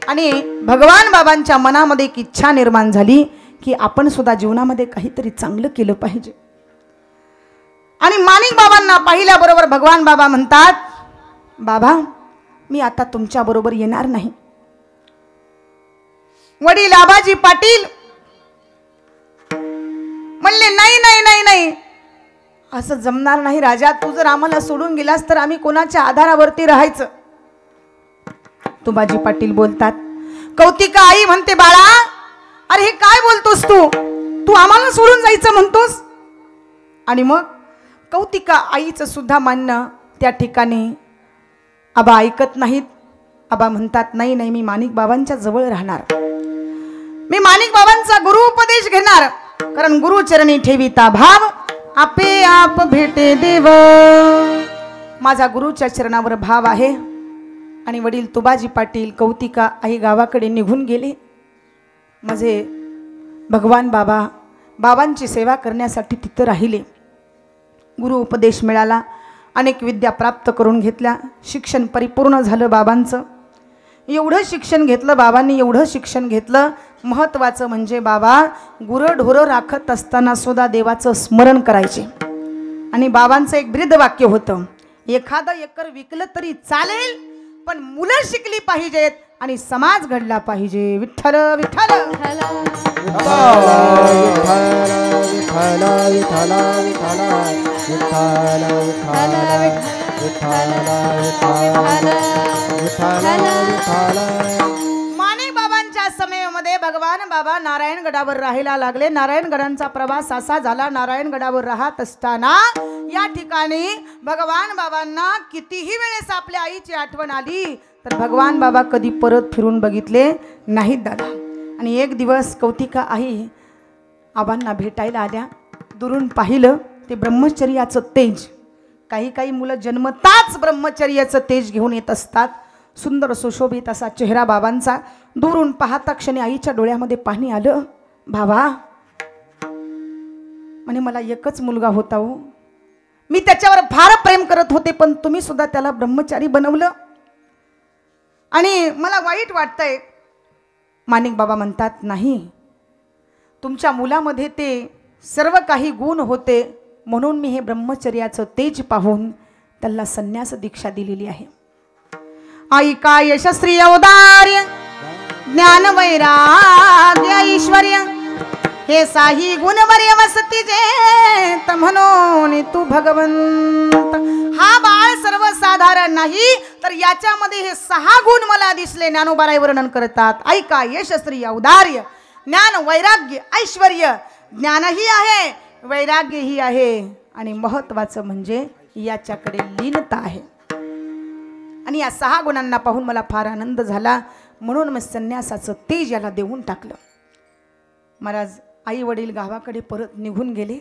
[SPEAKER 1] आणि भगवान बाबांच्या मनामध्ये एक इच्छा निर्माण झाली की आपण सुद्धा जीवनामध्ये काहीतरी चांगलं केलं पाहिजे। आणि माणिक बाबांना पाहिल्याबरोबर भगवान बाबा म्हणतात, बाबा मी आता तुमच्या बरोबर येणार नाही। वडील आबाजी पाटील म्हणले, नाही नाही नाही नाही, असं जमणार नाही राजा, तू जर आम्हाला सोडून गेलास तर आम्ही कोणाच्या आधारावरती राहायचं। तुबाजी पाटील बोलतात, कौतिका आई म्हणते, बाळा अरे हे काय बोलतोस तू आम्हाला सोडून जायचं म्हणतोस? आणि मग कौतिका आईचं सुद्धा मानणं त्या ठिकाणी आबा ऐकत नाहीत। आबा म्हणतात, नाही नाही, मी माणिक बाबांच्या जवळ राहणार, मी माणिक बाबांचा गुरु उपदेश घेणार, कारण गुरुचरणी ठेविता भाव आपे आप भेटे देव। माझा गुरुच्या चरणावर भाव आहे। आणि वडील तुबाजी पाटील कौतिका आई गावाकडे निघून गेले। माझे भगवान बाबा बाबांची सेवा करण्यासाठी तिथं राहिले। गुरु उपदेश मिळाला, अनेक विद्या प्राप्त करून घेतल्या, शिक्षण परिपूर्ण झालं बाबांचं। एवढं शिक्षण घेतलं बाबांनी, एवढं शिक्षण घेतलं, महत्वाचं म्हणजे बाबा गुरढोरं राखत असताना सुद्धा देवाचं स्मरण करायचे। आणि बाबांचं एक ब्रीद वाक्य होतं, एखादं एकर विकलं तरी चालेल पण मुलं शिकली पाहिजेत आणि समाज घडला पाहिजे। विठ्ठल विठ्ठल माणिक बाबांच्या समयामध्ये भगवान बाबा नारायणगडावर राहायला लागले। नारायणगडांचा प्रवास असा झाला, नारायणगडावर राहत असताना या ठिकाणी भगवान बाबांना कितीही वेळेस आपल्या आईची आठवण आली तर भगवान बाबा कधी परत फिरून बघितले नाहीत दादा। आणि एक दिवस कौतिका आई आबांना भेटायला आल्या, दुरून पाहिलं ते ब्रह्मचर्याचं तेज, काही काही मुलं जन्मताच ब्रह्मचर्याचं तेज घेऊन येत असतात। सुंदर सुशोभित असा चेहरा बाबांचा, दुरून पाहता क्षणी आईच्या डोळ्यामध्ये पाणी आलं। बाबा म्हणे, मला एकच मुलगा होता हो, मी त्याच्यावर फार प्रेम करत होते, पण तुम्ही सुद्धा त्याला ब्रह्मचारी बनवलं आणि मला वाईट वाटतंय। माणिक बाबा म्हणतात, नाही, तुमच्या मुलामध्ये ते सर्व काही गुण होते म्हणून मी हे ब्रह्मचर्याचं तेज पाहून त्याला संन्यास दीक्षा दिलेली आहे। आई का यशस्वी औदार्य ज्ञान वैराग्य ऐश्वर्य हे साही गुणवर्य वसती जेत म्हणून तू भगवंत। हा बाळ सर्वसाधारण नाही तर याच्यामध्ये हे 6 गुण मला दिसले। ज्ञानोबाराय वर्णन करतात, ऐका यशस्वी औदार्य ज्ञान वैराग्य ऐश्वर्य ज्ञानही आहे वैराग्यही आहे आणि महत्वाचं म्हणजे याच्याकडे लीनता आहे. आणि या 6 गुणांना पाहून मला फार आनंद झाला. म्हणून मी संन्यासाचं तेज याला देऊन टाकलं. महाराज आई वडील गावाकडे परत निघून गेले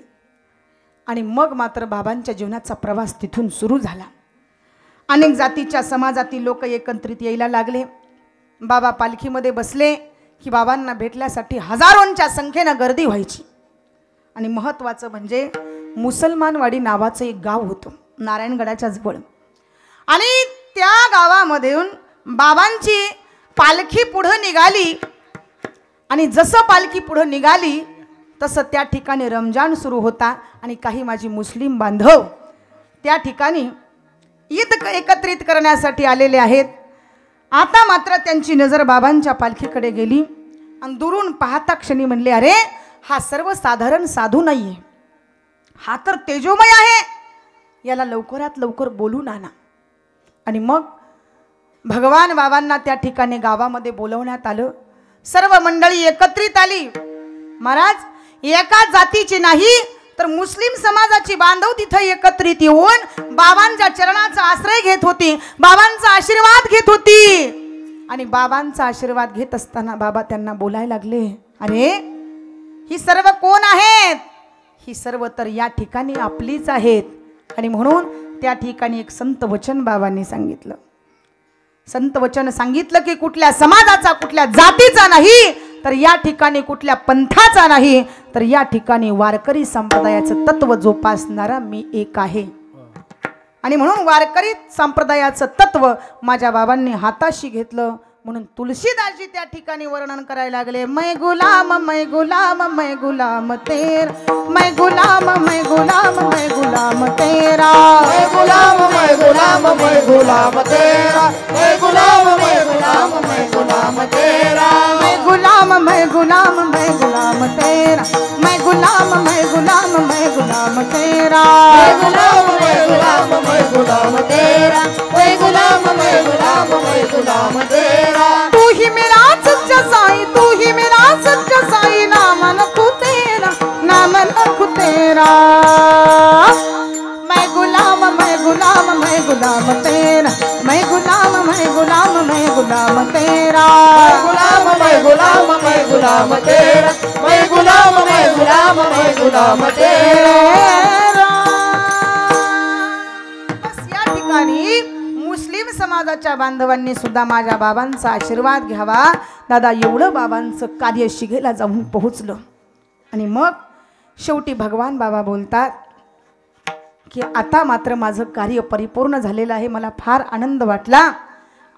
[SPEAKER 1] आणि मग मात्र बाबांच्या जीवनाचा प्रवास तिथून सुरू झाला. अनेक जातीच्या समाजातील लोक एकत्रित यायला लागले. बाबा पालखीमध्ये बसले की बाबांना भेटण्यासाठी हजारोंच्या संख्येनं गर्दी व्हायची. आणि महत्त्वाचं म्हणजे मुसलमानवाडी नावाचं एक गाव होतं नारायणगडाच्या जवळ. आणि त्या गावामधून बाबांची पालखी पुढं निघाली. आणि जसं पालखी पुढं निघाली तसं त्या ठिकाणी रमजान सुरू होता. आणि काही माझी मुस्लिम बांधव त्या ठिकाणी ईद एकत्रित करण्यासाठी आलेले आहेत. आता मात्र त्यांची नजर बाबांच्या पालखीकडे गेली आणि दुरून पाहता क्षणी म्हणले, अरे हा सर्वसाधारण साधू नाहीये, हा तर तेजोमय आहे, याला लवकरात लवकर बोलून आणा. आणि मग भगवान बाबांना त्या ठिकाणी गावामध्ये बोलवण्यात आलं. सर्व मंडळी एकत्रित आली. महाराज एका जातीची नाही तर मुस्लिम समाजाची बांधव तिथे एकत्रित येऊन बाबांच्या चरणाचा आश्रय घेत होती, बाबांचा आशीर्वाद घेत होती. आणि बाबांचा आशीर्वाद घेत असताना बाबा त्यांना बोलायला लागले, अरे ही सर्व कोण आहेत? ही सर्व तर या ठिकाणी आपलीच आहेत. आणि म्हणून त्या ठिकाणी एक संत वचन बाबांनी सांगितलं. संत वचन सांगितलं की कुठल्या समाजाचा कुठल्या जातीचा नाही तर या ठिकाणी कुठल्या पंथाचा नाही तर या ठिकाणी वारकरी संप्रदायाचं तत्व जोपासणारा मी एक आहे. आणि म्हणून वारकरी संप्रदायाचं तत्व माझ्या बाबांनी हाताशी घेतलं. म्हणून तुलसीदासजी त्या ठिकाणी वर्णन करायला लागले, मै गुलाम मै गुलाम मै गुलाम तेरा, मै गुलाम मै गुलाम मै गुलाम तेरा,
[SPEAKER 2] मै गुलाम मै गुलाम मै गुलाम तेरा, मै गुलाम मै गुलाम मै गुलाम तेरा,
[SPEAKER 1] मै गुलाम मै गुलाम मै गुलाम तेरा, मै गुलाम मै गुलाम मै गुलाम तेरा,
[SPEAKER 2] मै गुलाम मै गुलाम मै गुलाम तेरा, मै गुलाम मै गुलाम मै गुलाम तेरा.
[SPEAKER 1] तू ही मेरा सच्चा साईं, तू ही मेरा सच्चा साईं, नाम रखूं तेरा, नाम रखूं तेरा. मैं गुलाम मैं गुलाम मैं गुलाम तेरा, मैं गुलाम मैं गुलाम मैं गुलाम तेरा,
[SPEAKER 2] मै गुलाम मै गुलाम मै गुलाम तेरा, मै गुलाम मै गुलाम मै गुलाम तेरा.
[SPEAKER 1] बस या ठिकाणी मुस्लिम समाजाच्या बांधवांनी सुद्धा माझ्या बाबांचा आशीर्वाद घ्यावा. दादा एवढं बाबांचं कार्य शिगेला जाऊन पोहोचलं. आणि मग शेवटी भगवान बाबा बोलतात की आता मात्र माझं कार्य परिपूर्ण झालेलं आहे. मला फार आनंद वाटला.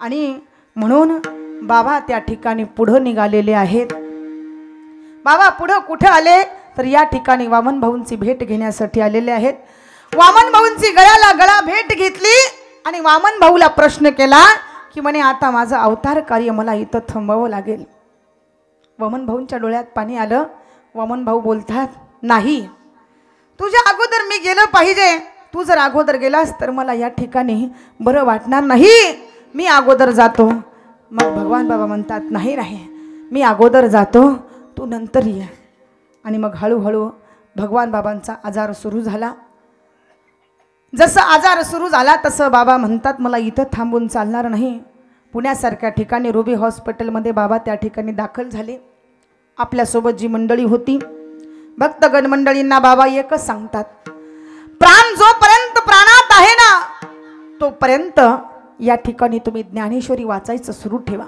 [SPEAKER 1] आणि म्हणून बाबा त्या ठिकाणी पुढं निघालेले आहेत. बाबा पुढं कुठं आले तर या ठिकाणी वामन भाऊंची भेट घेण्यासाठी आलेले आहेत. वामन भाऊंची गळ्याला गळा भेट घेतली आणि वामन भाऊला प्रश्न केला की म्हणे आता माझं अवतार कार्य मला इथं थांबवावं लागेल. वामन भाऊंच्या डोळ्यात पाणी आलं. वामन भाऊ बोलतात, नाही, तुझ्या अगोदर मी गेलं पाहिजे. तू जर अगोदर गेलास तर मला या ठिकाणी बरं वाटणार नाही, मी अगोदर जातो. मग भगवान बाबा म्हणतात, नाही नाही, मी अगोदर जातो, तू नंतर ये. आणि मग हळूहळू भगवान बाबांचा आजार सुरू झाला. जसं आजार सुरू झाला तसं बाबा म्हणतात, मला इथं थांबून चालणार नाही. पुण्यासारख्या ठिकाणी रुबी हॉस्पिटलमध्ये बाबा त्या ठिकाणी दाखल झाले. आपल्यासोबत जी मंडळी होती भक्तगण मंडळींना बाबा एकच सांगतात, प्राण जोपर्यंत प्राणात आहे ना तोपर्यंत या ठिकाणी तुम्ही ज्ञानेश्वरी वाचायचं सुरू ठेवा,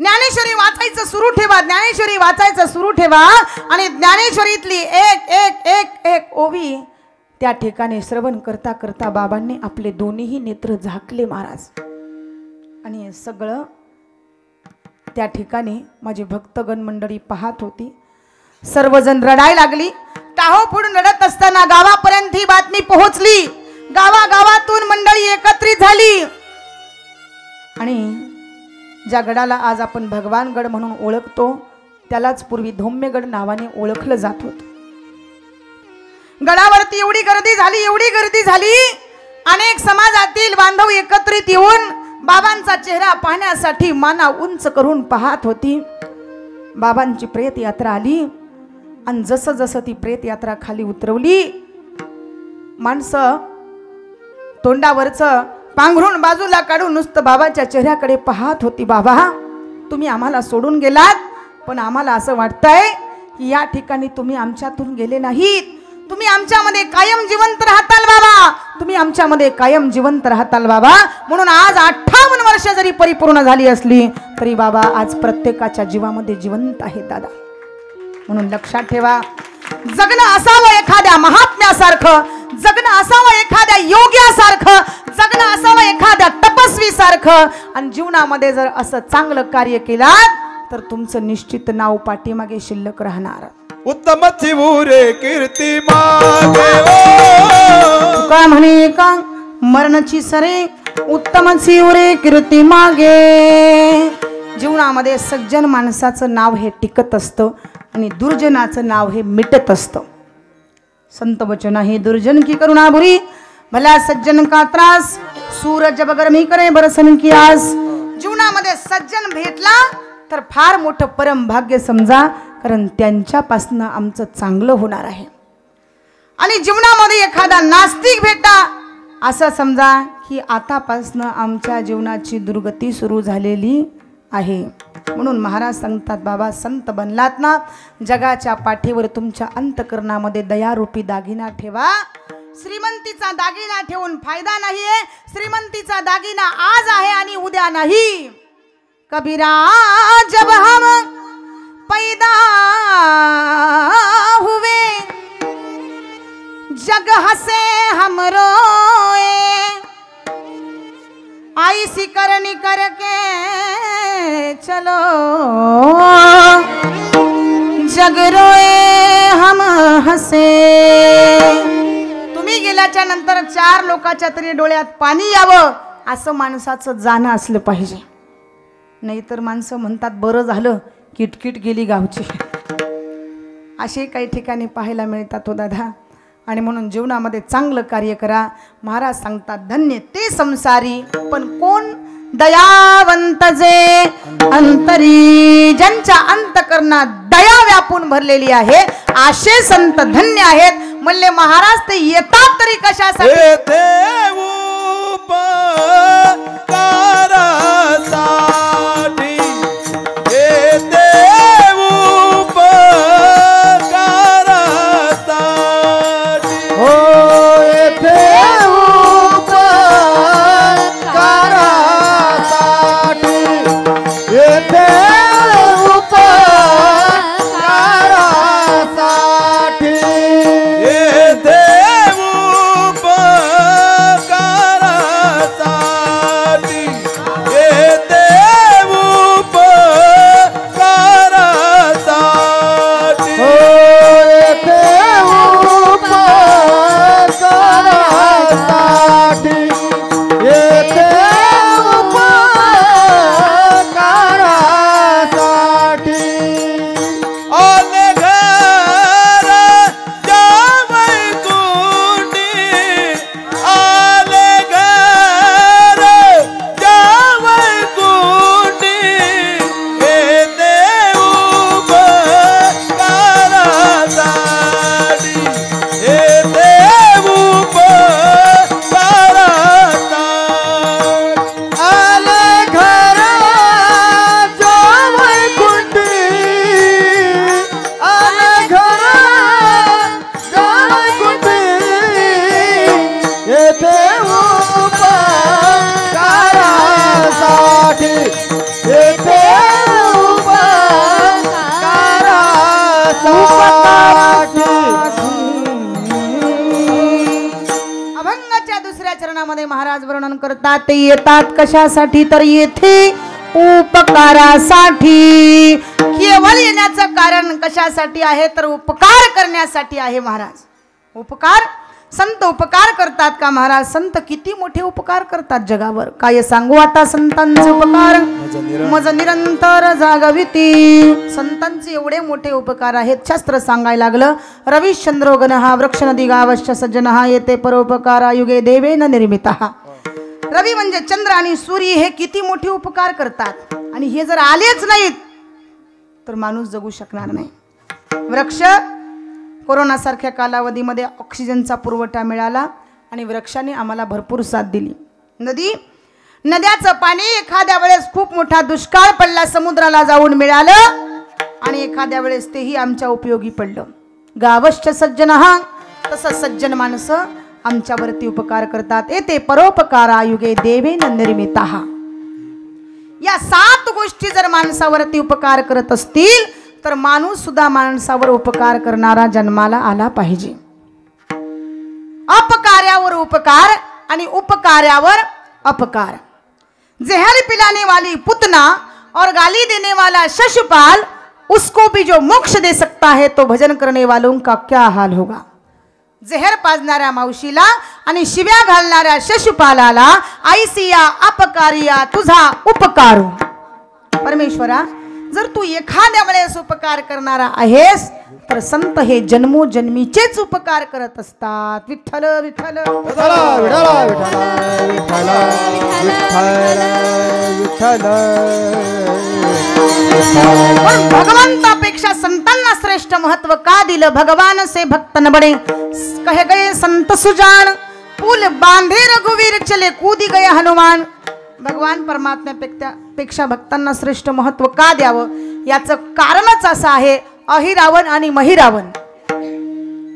[SPEAKER 1] ज्ञानेश्वरी वाचायचं सुरू ठेवा, ज्ञानेश्वरी वाचायचं सुरू ठेवा. आणि ज्ञानेश्वरीतली एक एक एक एक ओवी त्या ठिकाणी श्रवण करता करता बाबांनी आपले दोन्हीही नेत्र झाकले महाराज. आणि सगळं त्या ठिकाणी माझी भक्तगण मंडळी पाहत होती. सर्वजण रडायला लागली. टाहो फोडून रडत असताना गावापर्यंत ही बातमी पोहोचली. गावागावातून मंडळी एकत्रित झाली. आणि ज्या गडाला आज आपण भगवानगड म्हणून ओळखतो त्यालाच पूर्वी धौम्यगड नावाने ओळखलं जात होतं. गडावरती एवढी गर्दी झाली, एवढी गर्दी झाली. अनेक समाजातील बांधव एकत्रित येऊन बाबांचा चेहरा पाहण्यासाठी माना उंच करून पाहत होती. बाबांची प्रेत यात्रा आली आणि जसं जसं ती प्रेत यात्रा खाली उतरवली, माणसं तोंडावरचं पांघरून बाजूला काढून नुसतं बाबाच्या चेहऱ्याकडे पाहत होती. बाबा, तुम्ही आम्हाला सोडून गेलात, पण आम्हाला असं वाटतंय की या ठिकाणी तुम्ही आमच्यातून गेले नाहीत, तुम्ही आमच्यामध्ये कायम जिवंत राहताल बाबा, तुम्ही आमच्यामध्ये कायम जिवंत राहताल बाबा. म्हणून आज 58 वर्ष जरी परिपूर्ण झाली असली तरी बाबा आज प्रत्येकाच्या जीवामध्ये जिवंत आहे दादा. म्हणून लक्षात ठेवा, जगणं असावं एखाद्या महात्म्यासारखं, जगणं असावं एखाद्या योग्यासारखं, जगणं असावं एखाद्या तपस्वी सारखं. आणि जीवनामध्ये जर असं चांगलं कार्य केलात तर तुमचं निश्चित नाव पाठीमागे शिल्लक राहणार.
[SPEAKER 2] उत्तम चिवुरे कीर्ती मागे
[SPEAKER 1] का म्हणे का मरणाची सरे उत्तम चिवुरे कीर्ती मागे. जीवनामध्ये सज्जन माणसाचं नाव हे टिकत असतं आणि दुर्जनाचं नाव हे मिटत असतं. संत वचन आहे दुर्जन की करुणा बुरी, भला सज्जन का त्रास, सूरज बगरमी करे बरसन की आस. जीवनामध्ये सज्जन भेटला तर फार मोठं परम भाग्य समजा, कारण त्यांच्यापासनं आमचं चांगलं होणार आहे. आणि जीवनामध्ये एखादा नास्तिक भेटला असं समजा की आतापासनं आमच्या जीवनाची दुर्गती सुरू झालेली आहे. म्हणून महाराज सांगतात, बाबा संत बनलात ना, जगाच्या पाठीवर तुमच्या अंतकरणामध्ये दयारूपी दागिना ठेवा. श्रीमंतीचा दागिना ठेवून फायदा नाहीये. श्रीमंतीचा दागिना आज आहे आणि उद्या नाही. कबीरा जब हम पैदा हुए जग हसे हम रोए, आई सी करनी करके चलो जग रोए हम हसे. तुम्ही गेल्याच्या नंतर 4 लोकांच्या तरी डोळ्यात पाणी यावं असं माणसाचं जाणं असलं पाहिजे. नाहीतर माणसं म्हणतात बरं झालं किटकिट गेली गावची. असे काही ठिकाणी पाहायला मिळतात हो दादा. आणि म्हणून जीवनामध्ये चांगलं कार्य करा. महाराज सांगतात धन्य ते संसारी, पण कोण दयावंत जे अंतरी, ज्यांच्या अंतकरणात दया व्यापून भरलेली आहे असे संत धन्य आहेत. म्हणले महाराज ते येतात तरी कशासाठी? महाराज वर्णन करतात ते येतात कशासाठी तर येथे उपकारासाठी. केवळ येण्याचं कारण कशासाठी आहे तर उपकार करण्यासाठी आहे महाराज. उपकार संत उपकार करतात का महाराज? संत किती मोठे उपकार करतात जगावर. काय सांगू आता संतांचे उपकार, मज निरंतर जागविती. संतांचे एवढे मोठे उपकार आहेत. शास्त्र सांगायला लागलं रविश्चंद्रो गणः वृक्ष नदी गावश्च सज्जनः येते परोपकारा युगे देवेन निर्मितः. रवी म्हणजे चंद्र आणि सूर्य हे किती मोठे उपकार करतात. आणि हे जर आलेच नाहीत तर माणूस जगू शकणार नाही. वृक्ष कोरोनासारख्या कालावधीमध्ये ऑक्सिजनचा पुरवठा मिळाला आणि वृक्षाने आम्हाला भरपूर साथ दिली. नद्याचं पाणी एखाद्या वेळेस खूप मोठा दुष्काळ पडला, समुद्राला जाऊन मिळालं आणि एखाद्या वेळेस तेही आमच्या उपयोगी पडलं. गावश्च सज्जनः, तसं सज्जन माणसं आमच्यावरती उपकार करतात. येते परोपकारायुगे देवेन निर्मिताः. या 7 गोष्टी जर माणसावरती उपकार करत असतील तर माणूस सुद्धा माणसावर उपकार करणारा जन्माला आला पाहिजे. अपकार्यावर उपकार आणि उपकार्यावर अपकार. जहर पिलाने वाली पुतना और गाली देने वाला शशुपाल, उसको भी जो मोक्ष दे सकता है तो भजन करने वालों का क्या हाल होगा. जहर पाजणाऱ्या मावशीला आणि शिव्या घालणाऱ्या शशुपालाला आईसिया अपकारिया तुझा उपकार. परमेश्वरा, जर तू एखाद्या वेळेस उपकार करणारा आहेस तर संत हे जन्मोजन्मीचेच उपकार करत असतात. विठ्ठल विठ्ठल पण भगवंतापेक्षा संतांना श्रेष्ठ महत्व का दिलं. भगवान से भक्त न बडे कहे गए संत सुजान, पुल बांधे रघुवीर चले कूदी गए हनुमान. भगवान परमात्म्यापेक्षा भक्तांना श्रेष्ठ महत्व का द्यावं याचं कारणच असं आहे. अहिरावण आणि महिरावण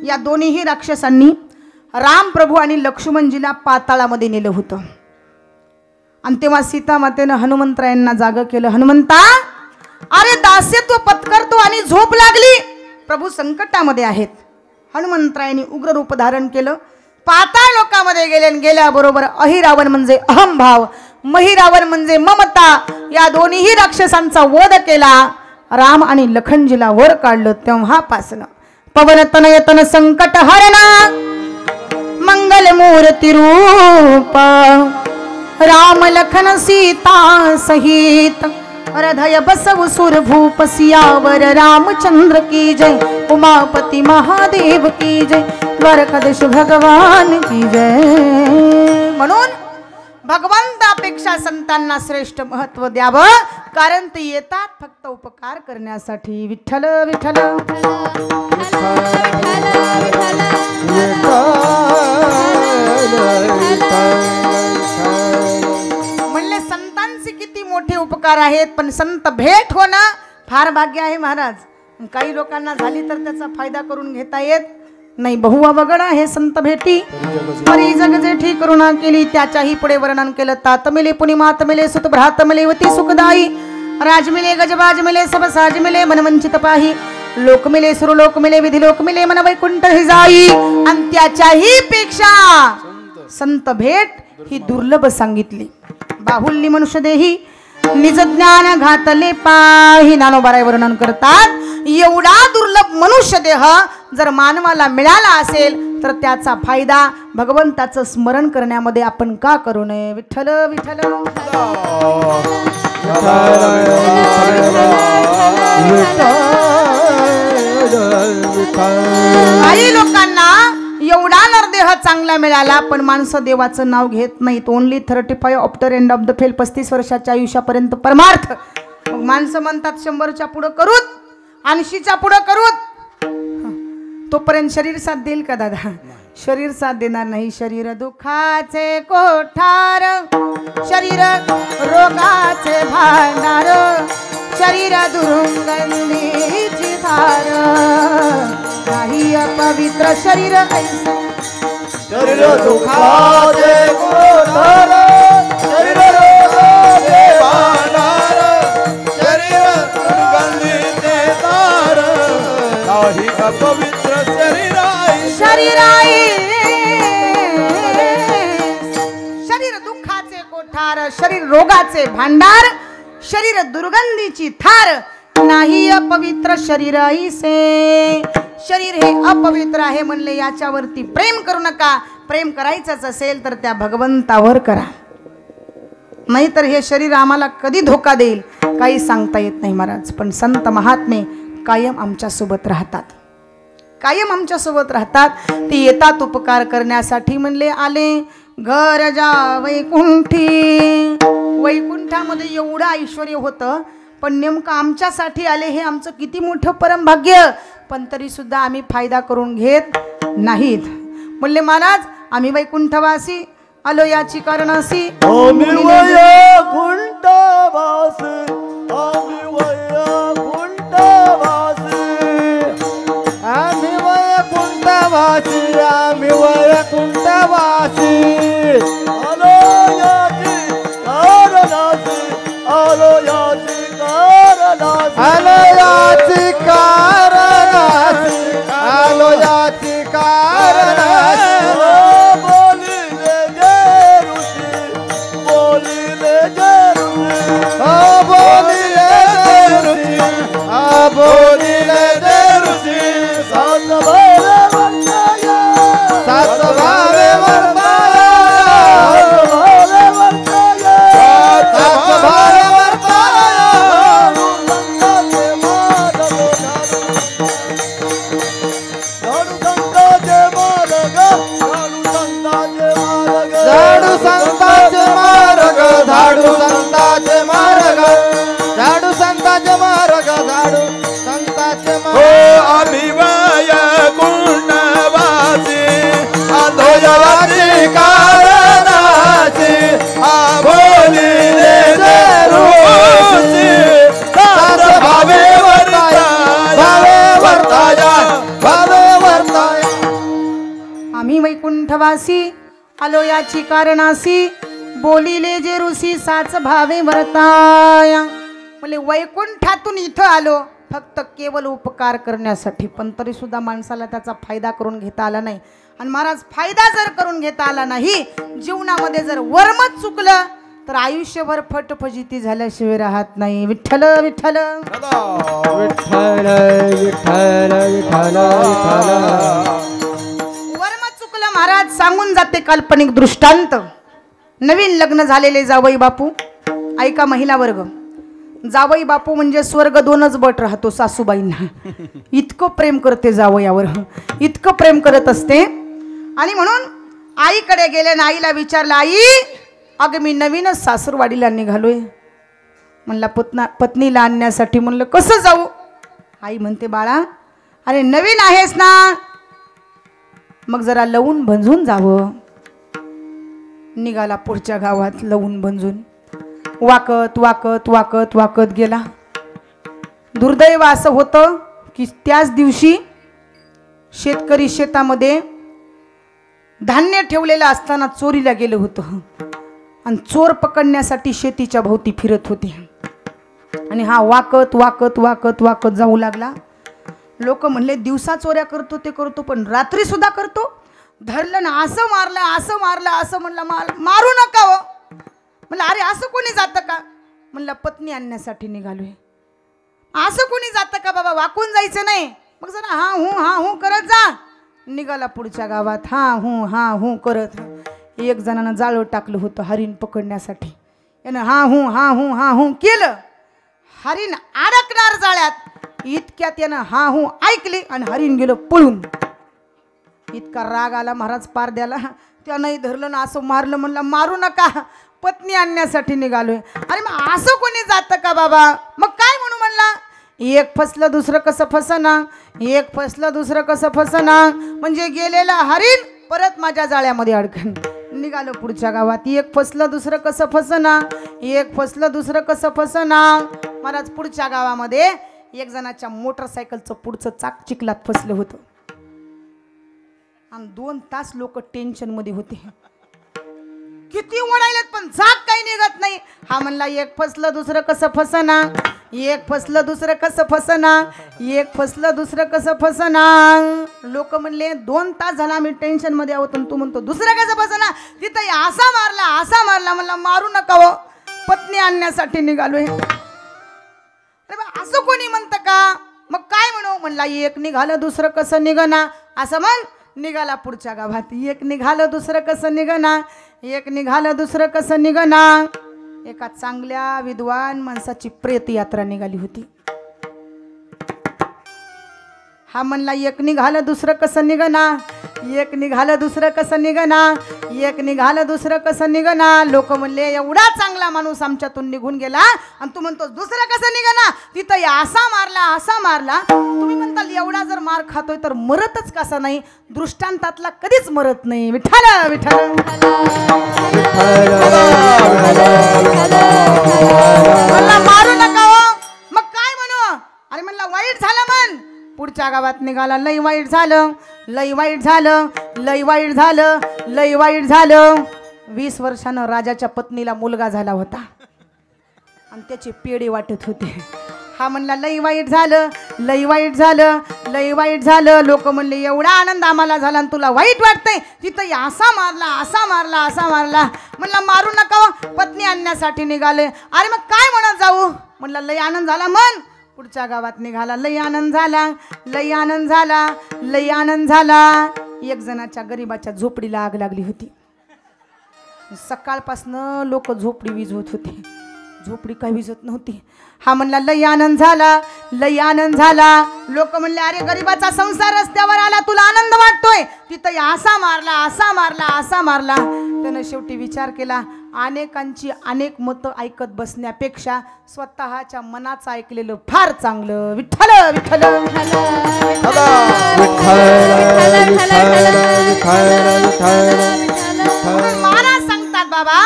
[SPEAKER 1] या दोन्हीही राक्षसांनी राम प्रभू आणि लक्ष्मणजीला पाताळामध्ये नेलं होतं. आणि तेव्हा सीता मातेनं हनुमंतरायांना जाग केलं. हनुमंता, अरे दास्यत्व पत्करतो आणि झोप लागली, प्रभू संकटामध्ये आहेत. हनुमंतरायांनी उग्र रूप धारण केलं, पाताळ लोकामध्ये गेले. गेल्याबरोबर अहिरावण म्हणजे अहंभाव, महिरावण म्हणजे ममता, या दोन्हीही राक्षसांचा वध केला. राम आणि लखनजीला वर काढलं. तेव्हापासून पवन तनयतन संकट हरणा मंगल मूर्ती रूप राम लखन सीता सहित हृदय बसव सुर भूप सियावर रामचंद्र की जय. उमापति महादेव की जय. द्वारकाधीश भगवान की जय. म्हणून भगवंतापेक्षा संतांना श्रेष्ठ महत्व द्यावं, कारण ते येतात फक्त उपकार करण्यासाठी. विठ्ठल विठ्ठल म्हणले संतांचे किती मोठे उपकार आहेत, पण संत भेट होणं फार भाग्य आहे महाराज. काही लोकांना झाली तर त्याचा फायदा करून घेता येत नाही. बहुवा वगड आहे संत भेटी, परी जग जेठी करुणा केली त्याच्याही पुढे वर्णन केलं. तात मिले पुनि मात मिले सुत भ्रात मिले वती सुखदाई. राज मिले गजबाज मिले सब साज मिले मन वंचित पाही. लोक मिले सुरलोक मिले विधी लोक मिले मन वैकुंठ ही जाई. आणि त्याच्याही पेक्षा संत भेट ही दुर्लभ सांगितली. बाहुल्य मनुष्य देही निज ज्ञान घातले पाही. नानोबाराय वर्णन करतात, एवढा दुर्लभ मनुष्य देह जर मानवाला मिळाला असेल तर त्याचा फायदा भगवंताचं स्मरण करण्यामध्ये आपण का करू नये. विठ्ठल विठ्ठल काही लोकांना एवढा नरदेह चांगला मिळाला पण माणसं देवाचं नाव घेत नाहीत. Only 35 after end of the fail. 35 वर्षाच्या आयुष्यापर्यंत परमार्थ. मग माणसं म्हणतात 100च्या पुढं करूत, 80च्या पुढं करूत, तोपर्यंत शरीर साथ देईल का दादा? शरीर साथ देणार नाही. शरीर दुखाचे कोठार, शरीर रोगाचे भांडार, शरीर दुर्गंधीची धार, काही अपवित्र शरीर ऐसे.
[SPEAKER 2] शरीर दुखाचे कोठार, शरीर रोगाचे भांडार, शरीर दुर्गंधीचे धार, काही अपवित्र शरीर
[SPEAKER 1] शरीर दुःखाचे कोठार, शरीर रोगाचे भांडार, शरीर दुर्गंधीची थार, नाही अपवित्र शरीर ऐसे. शरीर हे अपवित्र आहे म्हणले, याच्यावरती प्रेम करू नका. प्रेम करायचंच असेल तर त्या भगवंतावर करा, नाहीतर हे शरीर आम्हाला कधी धोका देईल काही सांगता येत नाही महाराज. पण संत महात्मे कायम आमच्या सोबत राहतात, कायम आमच्या सोबत राहतात. ते येतात उपकार करण्यासाठी. म्हणले आले घर जा वैकुंठी. वैकुंठामध्ये एवढं ऐश्वर्य होतं पण नेमकं आमच्यासाठी आले हे आमचं किती मोठं परमभाग्य, पण तरी सुद्धा आम्ही फायदा करून घेत नाहीत. म्हणले महाराज आम्ही वैकुंठवासी आलो याची कारणासी.
[SPEAKER 2] आम्ही वैकुंठवासी, आम्ही वैकुंठवासी, आम्ही वैकुंठवासी, आम्ही वैकुंठवासी. आलो याची कारणासी, आलो याची कारणासी, आलो याची कारणासी, आलो याची कारणासी. बोलिले जे ऋषी, बोलिले जे ऋषी, बोलिले जे ऋषी, बोलिले जे ऋषी. सात भावे वर्ताया, सात भावे वर्ताया, सात भावे वर्ताया. झाडू संतांचे मार्ग, झाडू संतांचे मार्ग, झाडू संतांचे मार्ग, झाडू संतांचे मार्ग. आम्ही वैकुंठवासी, आंधोयाची कारणासी, बोलिले जे ऋषी. सात भावे वर्ताया, भावे वर्ताया, भावे वर्ताया.
[SPEAKER 1] आम्ही वैकुंठवासी आलो याची कारणासी, बोलिले जे ऋषी साच भावे वर्ताया. म्हणजे वैकुंठातून इथं आलो फक्त केवळ उपकार करण्यासाठी, पण तरी सुद्धा माणसाला त्याचा फायदा करून घेता आला नाही. आणि महाराज फायदा जर करून घेता आला नाही, जीवनामध्ये जर वर्मच चुकलं तर आयुष्यभर फटफजिती झाल्याशिवाय राहत नाही. विठ्ठल विठ्ठल
[SPEAKER 2] विठ्ठल विठ्ठल विठ्ठल विठ्ठल.
[SPEAKER 1] वर्म चुकलं महाराज सांगून जाते काल्पनिक दृष्टांत. नवीन लग्न झालेले जावई बापू, ऐका महिला वर्ग, जावई बापू म्हणजे स्वर्ग दोनच बट राहतो सासूबाईंना. इतकं प्रेम करते जावयावर, इतकं प्रेम करत असते. आणि म्हणून आईकडे गेले ना आईला विचारलं, आई अगं मी नवीनच सासूरवाडीला निघालोय. म्हणला पत्नीला आणण्यासाठी. म्हणलं कसं जाऊ? आई म्हणते बाळा अरे नवीन आहेस ना, मग जरा लवून भंजून जावं. निघाला पुढच्या गावात लवून भंजून, वाकत वाकत वाकत वाकत गेला. दुर्दैव असं होतं की त्याच दिवशी शेतकरी शेतामध्ये धान्य ठेवलेलं असताना चोरीला गेलं होतं. आणि चोर पकडण्यासाठी शेतीच्या भोवती फिरत होते. आणि हा वाकत वाकत वाकत वाकत जाऊ लागला. लोक म्हणले दिवसा चोऱ्या करतो ते करतो, पण रात्री सुद्धा करतो. धरलं ना असं मारलं असं मारलं असं. म्हणलं मारू नका हो. म्हणलं अरे असं कोणी जातं का? म्हणलं पत्नी आणण्यासाठी निघालोय. असं कोणी जातं का बाबा? वाकून जायचं नाही. मग जरा हा हूं करत जा. निघाला पुढच्या गावात हा हूं करत. एक जणानं जाळं टाकलं होतं हरिण पकडण्यासाठी. यानं हा हूं केलं. हरिण अडकणार जाळ्यात. इतक्यात यानं हा हूं ऐकली आणि हरिण गेलं पळून. इतका राग आला महाराज पारद्याला. त्यानंही धरलं ना असं मारलं. म्हणलं मारू नका, पत्नी आणण्यासाठी निघालोय. अरे मग असं कोणी जातं का बाबा? मग काय म्हणू? म्हणला एक फसलं दुसरं कसं फसना, एक फसलं दुसरं कसं फसना. म्हणजे गेलेला हरिण परत माझ्या जाळ्यामध्ये अडकन. निघालो पुढच्या गावात. एक फसलं दुसरं कसं फसना, एक फसलं दुसरं कसं फसना. महाराज पुढच्या गावामध्ये एक जणाच्या मोटरसायकलचं पुढचं चाक चिखलात फसलं होतं. आणि 2 तास लोक टेन्शन मध्ये होते. किती ओढायलेत पण चाक काही निघत नाही. हा म्हणला एक फसलं दुसरं कसं फसना, एक फसलं दुसरं कसं फसना, एक फसलं दुसरं कसं फसना. लोक म्हणले 2 तास झाला आम्ही टेन्शन मध्ये आहोत, तू म्हणतो दुसरं कसं फसना. तिथं असा मारला. म्हणला मारू नका हो, पत्नी आणण्यासाठी निघालोय. अरे बा असं कोणी म्हणतं का? मग काय म्हणू? म्हणला एक निघालं दुसरं कसं निघना. असं म्हण. निघाला पुढच्या गावात. एक निघालं दुसरं कसं निघना, एक निघालं दुसरं कसं निघना. एका चांगल्या विद्वान माणसाची प्रेत यात्रा निघाली होती. हा म्हणला एक निघालं दुसरं कसं निघना, एक निघालं दुसरं कसं निघना, एक निघालं दुसरं कसं निघना. लोक म्हणले एवढा चांगला माणूस आमच्यातून निघून गेला आणि तू म्हणतो दुसरं कसं निघना. तिथं असा मारला असा मारला. तुम्ही म्हणताल एवढा जर मार खातोय तर मरतच कसा नाही. दृष्टांतातला कधीच मरत नाही. विठ्ठल विठ्ठल मला मारू नका हो. मग काय म्हणू. अरे म्हणला वाईट झालं म्हण. पुढच्या गावात निघाला लई वाईट झालं, लई वाईट झालं, लई वाईट झालं, लई वाईट झालं. 20 वर्षानं राजाच्या पत्नीला मुलगा झाला होता आणि त्याचे पेढे वाटत होते. हा म्हणला लई वाईट झालं, लई वाईट झालं, लई वाईट झालं. लोक म्हणले एवढा आनंद आम्हाला झाला आणि तुला वाईट वाटतंय. तिथं असा मारला असा मारला असा मारला. म्हणला मारू नका. पत्नी आणण्यासाठी निघाले. अरे मग काय म्हणत जाऊ. म्हणला लई आनंद झाला म्हण. पुढच्या गावात निघाला लई आनंद झाला, लई आनंद झाला, लई आनंद झाला. एक जणाच्या गरीबाच्या झोपडीला आग लागली होती. सकाळपासनं लोक झोपडी विझवत होते. झोपडी काही विझत नव्हती. हा म्हणला लई आनंद झाला, लई आनंद झाला. लोक म्हणले अरे गरीबाचा संसार रस्त्यावर आला, तुला आनंद वाटतोय. तिथं असा मारला असा मारला असा मारला. त्यानं शेवटी विचार केला अनेकांची अनेक मतं ऐकत बसण्यापेक्षा स्वतःच्या मनाचं ऐकलेलं फार चांगलं. विठ्ठल विठ्ठल महाराज सांगतात बाबा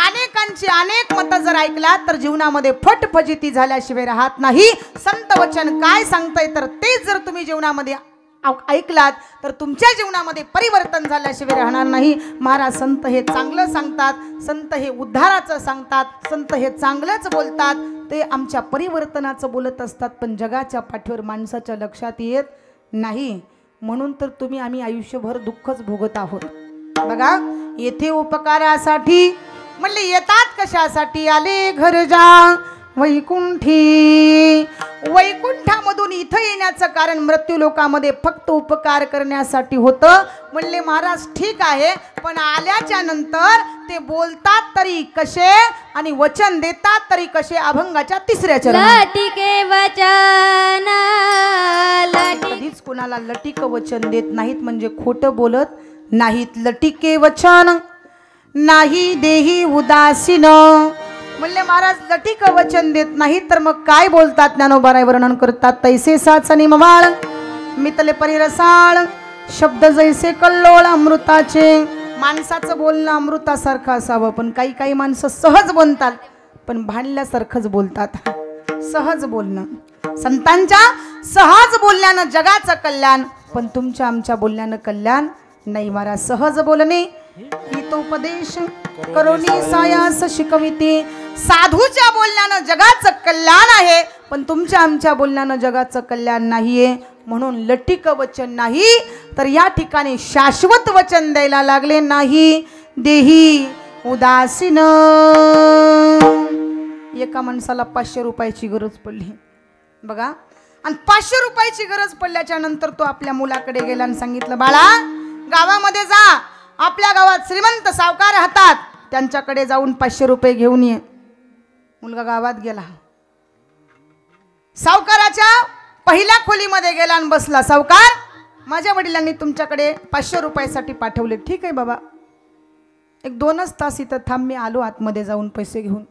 [SPEAKER 1] अनेकांची अनेक मतं जर ऐकला तर जीवनामध्ये फटफजिती झाल्याशिवाय राहत नाही. संत वचन काय सांगताय तर तेच जर तुम्ही जीवनामध्ये ऐकलात तर तुमच्या जीवनामध्ये परिवर्तन झाल्याशिवाय राहणार नाही. महाराज संत हे चांगलं सांगतात, संत हे उद्धाराचं सांगतात, संत हे चांगलंच बोलतात. ते आमच्या परिवर्तनाचं बोलत असतात पण जगाच्या पाठीवर माणसाच्या लक्षात येत नाही. म्हणून तर तुम्ही आम्ही आयुष्यभर दुःखच भोगत आहोत. बघा येथे उपकारासाठी म्हणले येतात कशासाठी. आले घर जा वैकुंठी. वैकुंठामधून इथं येण्याचं कारण मृत्यू लोकामध्ये फक्त उपकार करण्यासाठी होतं. म्हणले महाराज ठीक आहे पण आल्याच्या नंतर ते बोलतात तरी कसे आणि वचन देतात तरी कसे. अभंगाच्या 3ऱ्या चरणात कधीच कोणाला लटिक वचन देत नाहीत म्हणजे खोटं बोलत नाहीत. लटिके वचन नाही देही उदासीन. म्हणले महाराज लटिक वचन देत नाही तर मग काय बोलतात. ज्ञानोबाराय वर्णन करतात तैसे साचनी मवाळ मितले परिरसाळ शब्द जैसे कल्लोळ अमृताचे. माणसाचं बोलणं अमृतासारखं असावं पण काही काही माणसं सहज बोलतात पण भांडल्यासारखंच बोलतात. सहज बोलणं संतांच्या सहज बोलण्यानं जगाचं कल्याण पण तुमच्या आमच्या बोलण्यानं कल्याण नाही. महाराज सहज बोलणे हितोपदेश करोनी सायास शिकविते. साधूच्या बोलण्यानं जगाचं कल्याण आहे पण तुमच्या आमच्या बोलण्यानं जगाचं कल्याण नाहीये. म्हणून लटिक वचन नाही तर या ठिकाणी शाश्वत वचन द्यायला लागले. नाही देही उदासीन. एका माणसाला 500 रुपयाची गरज पडली बघा आणि 500 रुपयाची गरज पडल्याच्या नंतर तो आपल्या मुलाकडे गेला आणि सांगितलं बाळा गावामध्ये जा. आपल्या गावात श्रीमंत सावकार राहतात त्यांच्याकडे जाऊन 500 रुपये घेऊन ये. मुलगा गावात गेला. सावकाराच्या पहिल्या खोलीमध्ये गेला आणि बसला. सावकार माझ्या वडिलांनी तुमच्याकडे 500 रुपयासाठी पाठवले. ठीक आहे बाबा 1-2 तास इथं थांब मी आलो आतमध्ये जाऊन पैसे घेऊन.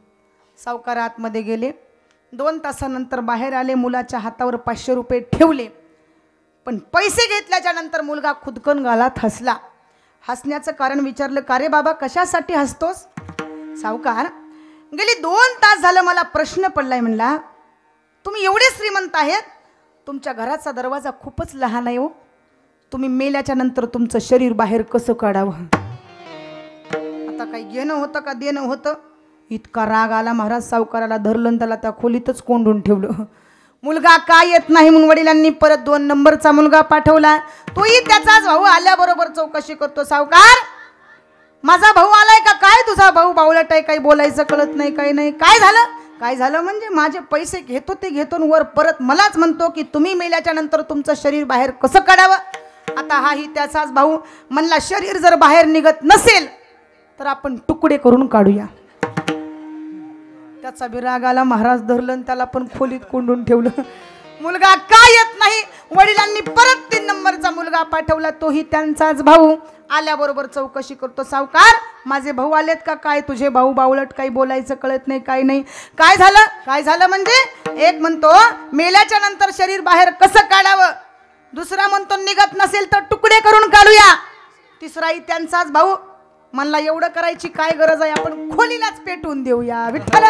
[SPEAKER 1] सावकार आतमध्ये गेले. 2 तासानंतर बाहेर आले. मुलाच्या हातावर 500 रुपये ठेवले पण पैसे घेतल्याच्या नंतर मुलगा खुदकन गालात हसला. हसण्याचं कारण विचारलं का रे बाबा कशासाठी हसतोस. सावकार गेली 2 तास झालं मला प्रश्न पडलाय. म्हणला तुम्ही एवढे श्रीमंत आहेत तुमच्या घराचा दरवाजा खूपच लहान आहे हो. तुम्ही मेल्याच्या नंतर तुमचं शरीर बाहेर कसं काढावं. आता काही घेणं होतं का देणं होतं. इतका राग आला महाराज सावकाराला. धरलं त्याला त्या खोलीतच कोंडून ठेवलं. मुलगा काय येत नाही म्हणून वडिलांनी परत 2 नंबरचा मुलगा पाठवला. तोही त्याचाच भाऊ आल्याबरोबर चौकशी करतो. सावकार माझा भाऊ आलाय का काय. तुझा भाऊ बावळट आहे काही बोलायचं कळत नाही काही नाही. काय झालं. काय झालं म्हणजे माझे पैसे घेतो ते घेतो वर परत मलाच म्हणतो की तुम्ही मेल्याच्या नंतर तुमचं शरीर बाहेर कसं काढावं. आता हाही त्याचाच भाऊ म्हणला शरीर जर बाहेर निघत नसेल तर आपण तुकडे करून काढूया. त्याचा विराग आला. महाराज धरलं त्याला पण खोलीत कोंडून ठेवलं. मुलगा काय येत नाही. वडिलांनी परत 3 3 नंबरचा मुलगा पाठवला, तोही त्यांचाच भाऊ. आल्याबरोबर चौकशी करतो, सावकार माझे भाऊ आलेत का काय? तुझे भाऊ बावळट, काही बोलायचं कळत नाही, काय नाही. काय झालं? काय झालं म्हणजे एक म्हणतो मेल्याच्या नंतर शरीर बाहेर कसं काढावं, दुसरा म्हणतो निघत नसेल तर तुकडे करून काढूया, तिसराही त्यांचाच भाऊ म्हणला एवढं करायची काय गरज आहे, आपण खोलीलाच पेटवून देऊया. विठ्ठल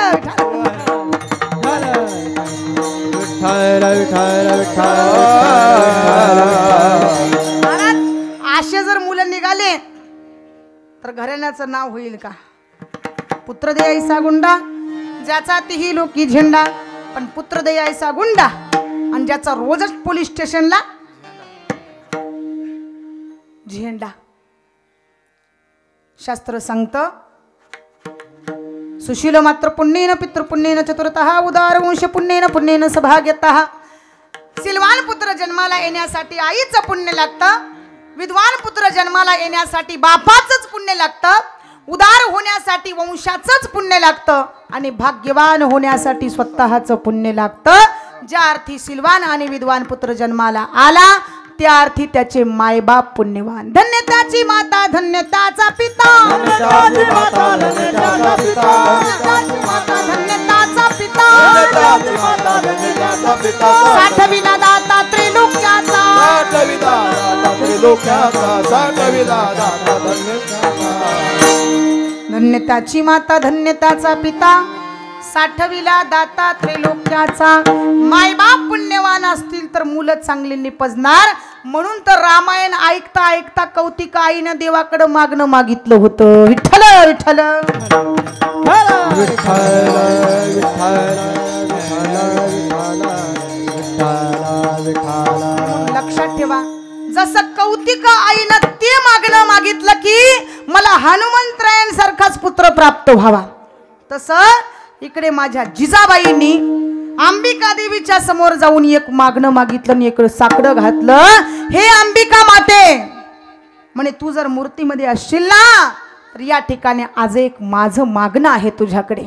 [SPEAKER 1] असे जर मुलं निघाले तर घराण्याचं नाव होईल का? पुत्र द्यायचा गुंडा, ज्याचा तिही लोकी झेंडा, पण पुत्र द्यायचा गुंडा आणि ज्याचा रोजच पोलीस स्टेशनला झेंडा. शास्त्र सांगतं सुशील मात्र पुण्येन पितृपुण्येन चतुर्थः उदार वंश पुण्येन पुण्येन सभाग्यतः. सिलवान पुत्र जन्माला येण्यासाठी आईचं पुण्य लागतं, विद्वान पुत्र जन्माला येण्यासाठी बापाचंच पुण्य लागतं, उदार होण्यासाठी वंशाचंच पुण्य लागतं आणि भाग्यवान होण्यासाठी स्वतःचं पुण्य लागतं. ज्या अर्थी सिलवान आणि विद्वान पुत्र जन्माला आला त्या अर्थी त्याचे मायबाप पुण्यवान. धन्य त्याची माता, धन्य त्याचा पिता, धन्य त्याची माता, धन्य त्याचा पिता, साठविला दाता त्रिलोक्याचा, धन्य त्याची माता, धन्य त्याचा पिता, साठविला दाता त्रिलोक्याचा. मायबाप पुण्यवान असतील तर मुलं चांगली निपजणार. म्हणून तर रामायण ऐकता ऐकता कौतिक आईनं देवाकडे मागणं मागितलं होतं. विठ्ठल विठ्ठल लक्षात ठेवा, जसं कौतिक आईनं ते मागणं मागितलं की मला हनुमंतरायांसारखाच पुत्र प्राप्त व्हावा, तसं इकडे माझ्या जिजाबाईंनी अंबिका देवीच्या समोर जाऊन एक मागणं मागितलं आणि एक साकडं घातलं. हे अंबिका माते म्हणे, तू जर मूर्तीमध्ये असशील ना तर या ठिकाणी आज एक माझं मागणं आहे तुझ्याकडे.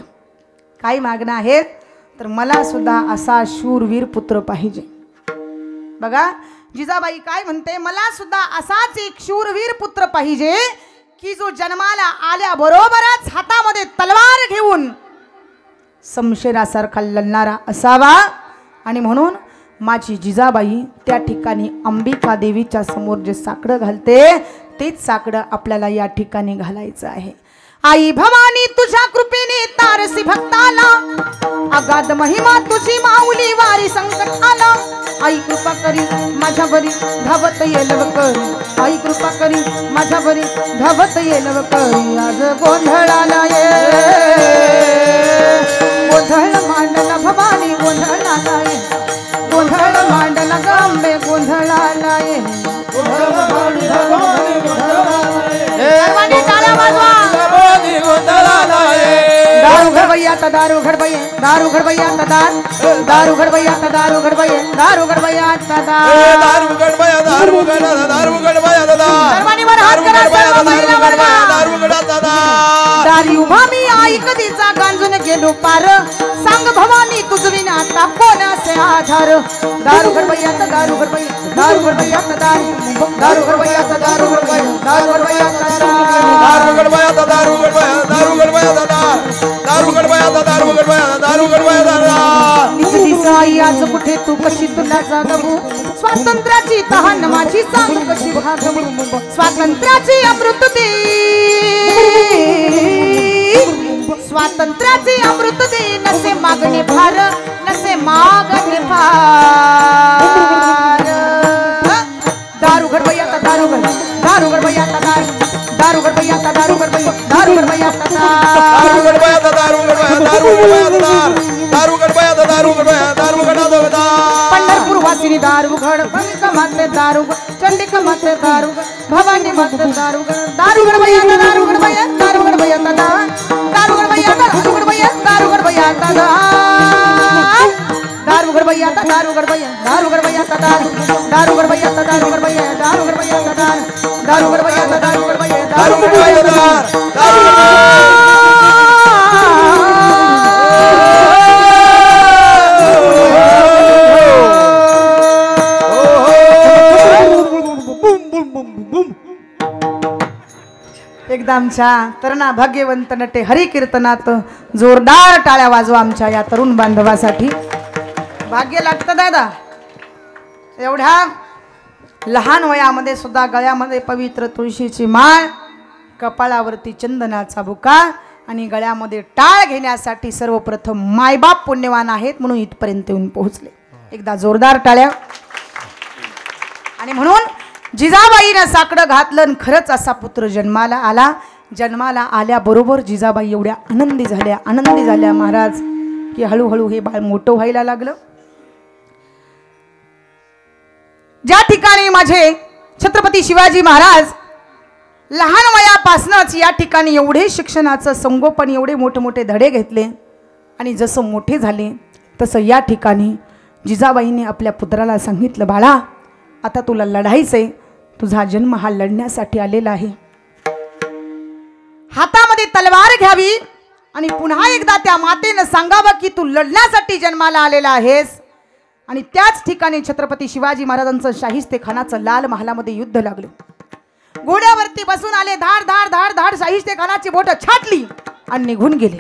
[SPEAKER 1] काय मागणं आहे तर मला सुद्धा असा शूरवीर पुत्र पाहिजे. बघा जिजाबाई काय म्हणते, मला सुद्धा असाच एक शूरवीर पुत्र पाहिजे की जो जन्माला आल्याबरोबरच हातामध्ये तलवार घेऊन शमशेरासारखा लढणारा असावा. आणि म्हणून माझी जिजाबाई त्या ठिकाणी अंबिका देवीच्या समोर जे साकडं घालते तेच साकडं आपल्याला या ठिकाणी घालायचं आहे. आई भवानी तुझ्या कृपेने तारसी भक्ताला, अगाध महिमा तुझी माऊली वारी संकटाला. आई कृपा करी माझ्यावरी धावत ये लवकरी, आई कृपा करी माझ्यावरी धावत ये लवकरी. आज गोंधळाला ये, गोंधळ मांडला भवानी गोंधळाला ये, गोंधळ मांडला गंबे गोंधळाला ये. दारू घर भैया ता दारू घर भैया, दारू घर भैया ता दारू घर भैया ता दारू घर भैया, दारू घर भैया ता दारू घर भैया, दारू घर भैया ता सर्वांनीवर हात करा, सर्व महिला वर्ग दारू घर ता दारी उभा मी आई कधीचा गांजून गेलो पार, सांग भवानी तुझ विना आता कोणाचे आधार. दारू घर भैया ता दारू घर भैया, दारू घर भैया ता दारू घर भैया ता दारू घर भैया, दारू घर भैया ता दारू घर भैया ता दारू घर भैया, दारू घर भैया ता दारू घर भैया ता दारू घर भैया, दारू घर भैया ता दिस आई आज कुठे तू कशी तुला जागवू, स्वातंत्र्याची तहान माझी सांग कशी भागवू. स्वातंत्र्याची अमृत दे, स्वातंत्र्याचे अमृत दे, नसे मागणे फार, नसे मागणे फार. दारू घर भैया ता दारू घर, दारू घर भैया ता दारू घर भैया ता दारू घर भैया, दारू घर भैया ता दारू घर भैया ता दारू घर भैया, दारू घर भैया ता दारू घर भैया ता दारू घर भैया, दारू घर ता पंढरपूर वासिनी दारू घर, पंडित माते दारू घर, चंडिका माते दारू घर, भवानी माते दारू घर, दारू घर भैया ता दारू घर भैया, दारू घर भैया ता दारू घर भैया ता दारू घर भैया, दारू घर भैया ता दारू घर भैया ता दारू घर भैया, दारू घर भैया ता दारू घर भैया ता दारू घर भैया, दारू घर भैया ता दारू घर भैया ता दारू घर भैया, दारू घर भैया ता आमच्या तरुणा भाग्यवंत नटे हरिकीर्तनात जोरदार टाळ्या वाजवा आमच्या या तरुण बांधवासाठी. भाग्य लागतं दादा. एवढ्या लहान वयामध्ये सुद्धा गळ्यामध्ये पवित्र तुळशीची माळ, कपाळावरती चंदनाचा बुका आणि गळ्यामध्ये टाळ घेण्यासाठी सर्वप्रथम मायबाप पुण्यवान आहेत म्हणून इथपर्यंत येऊन पोहोचले. एकदा जोरदार टाळ्या. आणि म्हणून जिजाबाईनं साकडं घातलं आणि खरंच असा पुत्र जन्माला आला. जन्माला आल्याबरोबर जिजाबाई एवढ्या आनंदी झाल्या महाराज की हळूहळू हे बाळ मोठं व्हायला लागलं. ज्या ठिकाणी माझे छत्रपती शिवाजी महाराज लहान वयापासूनच या ठिकाणी एवढे शिक्षणाचं संगोपन, एवढे मोठे धडे घेतले आणि जसं मोठे झाले तसं या ठिकाणी जिजाबाईने आपल्या पुत्राला सांगितलं, बाळा आता तुला लढायचंय, तुझा जन्म हा लढण्यासाठी आलेला आहे. हातामध्ये तलवार घ्यावी आणि पुन्हा एकदा त्या मातेनं सांगावं की तू लढण्यासाठी जन्माला आलेला आहेस. आणि त्याच ठिकाणी छत्रपती शिवाजी महाराजांचं शाहिस्तेखानाचं लाल महालामध्ये युद्ध लागलं. घोड्यावरती बसून आले, धाड धाड धाड धाड शाहिस्तेखानाची बोटं छाटली आणि निघून गेले.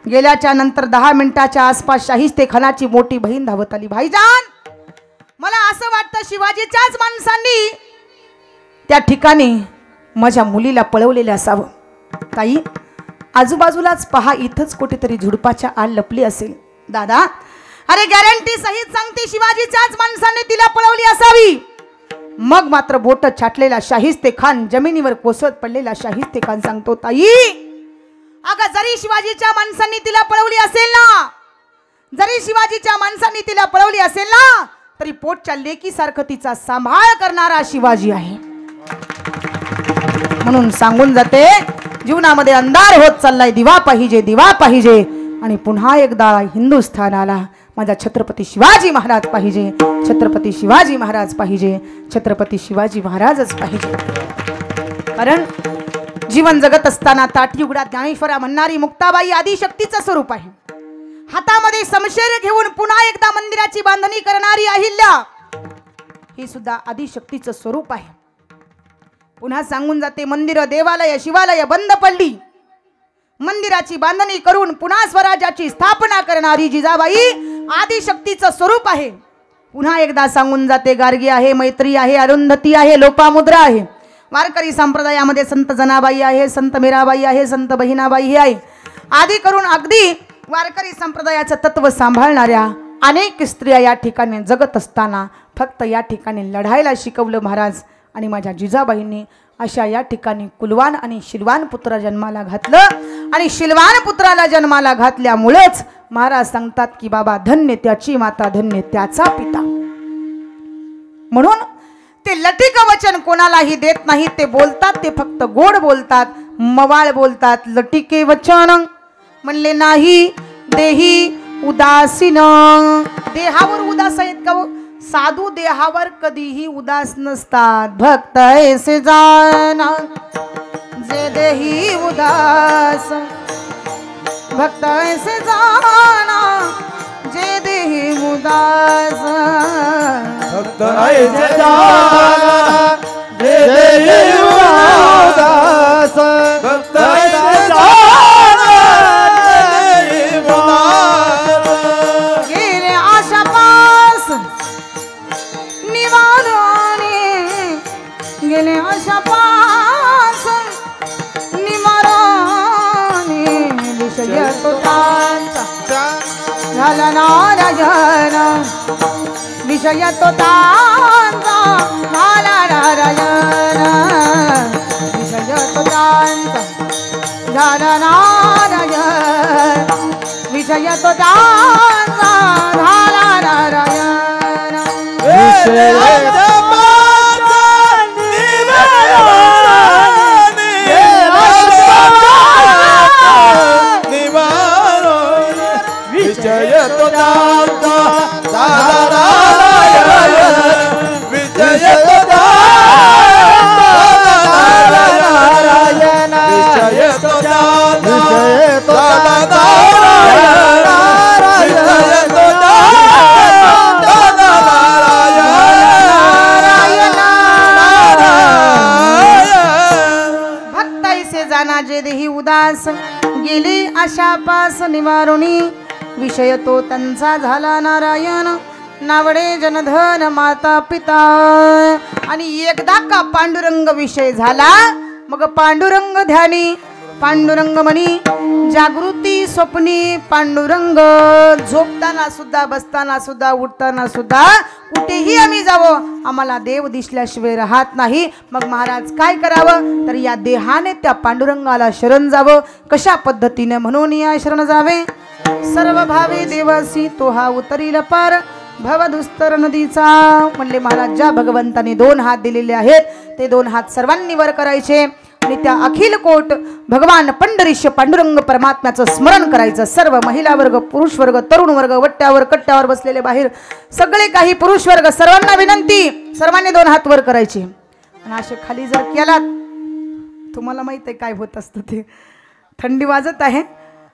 [SPEAKER 1] गेल्याच्या नंतर 10 मिनिटाच्या आसपास शाहिस्तेखानाची मोठी बहीण धावत आली. भाईजान, मला असं वाटतं शिवाजीच्याच माणसांनी त्या ठिकाणी माझ्या मुलीला पळवलेले असावं. ताई, आजूबाजूलाच पहा, इथंच कुठेतरी झुडपाच्या आड लपली असेल. दादा, अरे गॅरंटी सहित सांगते शिवाजीच्याच माणसाने तिला पळवली असावी. मग मात्र बोट छाटलेला शाहिस्तेखान, जमिनीवर कोसळत पडलेला शाहिस्तेखान सांगतो, ताई अगं जरी शिवाजीच्या माणसांनी तिला पळवली असेल ना, जरी शिवाजीच्या माणसांनी तिला पळवली असेल ना, तरी पोटच्या लेकीसारखं तिचा सांभाळ करणारा शिवाजी आहे. म्हणून सांगून जाते, जीवनामध्ये अंधार होत चाललाय, दिवा पाहिजे, दिवा पाहिजे. आणि पुन्हा एकदा हिंदुस्थानाला माझा छत्रपती शिवाजी महाराज पाहिजे, छत्रपती शिवाजी महाराज पाहिजे, छत्रपती शिवाजी महाराजच पाहिजे. कारण जीवन जगत असताना ताटी उघडा ज्ञानेश्वरा म्हणणारी मुक्ताबाई आदिशक्तीचं स्वरूप आहे. हातामध्ये समशेर घेऊन पुन्हा एकदा मंदिराची बांधणी करणारी अहिल्या, ही सुद्धा आदिशक्तीचं स्वरूप आहे. पुन्हा सांगून जाते, मंदिर, देवालय, शिवालय बंद पडली, मंदिराची बांधणी करून पुन्हा स्वराज्याची स्थापना करणारी जिजाबाई आदिशक्तीचं स्वरूप आहे. पुन्हा एकदा सांगून जाते, गार्गी आहे, मैत्री आहे, अरुंधती आहे, लोपामुद्रा आहे. वारकरी संप्रदायामध्ये संत जनाबाई आहे, संत मीराबाई आहे, संत बहिणाबाई हे आहे. आदी करून अगदी वारकरी संप्रदायाचं तत्व सांभाळणाऱ्या अनेक स्त्रिया या ठिकाणी जगत असताना फक्त या ठिकाणी लढायला शिकवलं महाराज. आणि माझ्या जिजाबाईंनी अशा या ठिकाणी कुलवान आणि शिलवान पुत्र जन्माला घातलं. आणि शिलवान पुत्राला जन्माला घातल्यामुळेच महाराज सांगतात की बाबा धन्य त्याची माता, धन्य त्याचा पिता. म्हणून ते लटिक वचन कोणालाही देत नाहीत. ते बोलतात ते फक्त गोड बोलतात, मवाळ बोलतात. लटिके वचन म्हणले नाही देही उदासीन. देहावर उदास आहेत का? साधू देहावर कधीही उदास नसतात. भक्त ऐसे जाना जे देही उदास, भक्त ऐसे जाना जे देही उदास,
[SPEAKER 2] भक्त ऐसे जाना जे देही उदास, भक्त ऐसे जाना जे देही उदास.
[SPEAKER 1] गेले आशा पास निवाराने, गेले आशा पास निवाराने, विषय तो त्यांचा झाला नारायण, विषय तो त्यांचा झाला नारायण, विषय तो त्यांचा झाला नारायण, विषय तो त्यांचा झाला नारायण.
[SPEAKER 2] विषय तो दाता दादा नारायण, विजय तो दाता नारायण, विजय तो दाता दादा नारायण, विजय तो दाता नारायण.
[SPEAKER 1] भक्त ऐसे आशापास निवारुणी विषय तो त्यांचा झाला नारायण नावडे जनधन माता पिता. आणि एकदा का पांडुरंग विषय झाला मग पांडुरंग ध्यानी पांडुरंग म्हणी जागृती स्वप्नी पांडुरंग. झोपताना सुद्धा बसताना सुद्धा उठताना सुद्धा कुठेही आम्ही जावं आम्हाला देव दिसल्याशिवाय राहत नाही. मग महाराज काय करावं तर या देहाने त्या पांडुरंगाला शरण जावं. कशा पद्धतीने म्हणून या शरण जावे सर्व भावे देवासी तो हा उतरील पार भवदुस्तर नदीचा. म्हणले महाराज ज्या भगवंताने 2 हात दिलेले आहेत ते 2 हात सर्वांनी वर करायचे आणि त्या अखिल कोट भगवान पंढरीश पांडुरंग परमात्म्याचं स्मरण करायचं. सर्व महिला वर्ग पुरुष वर्ग तरुण वर्ग वट्ट्यावर कट्ट्यावर बसलेले बाहेर सगळे काही पुरुष वर्ग सर्वांना विनंती सर्वांनी 2 हात वर करायचे. आणि असे खाली जर केलात तुम्हाला माहित आहे काय होत असतं ते. थंडी वाजत आहे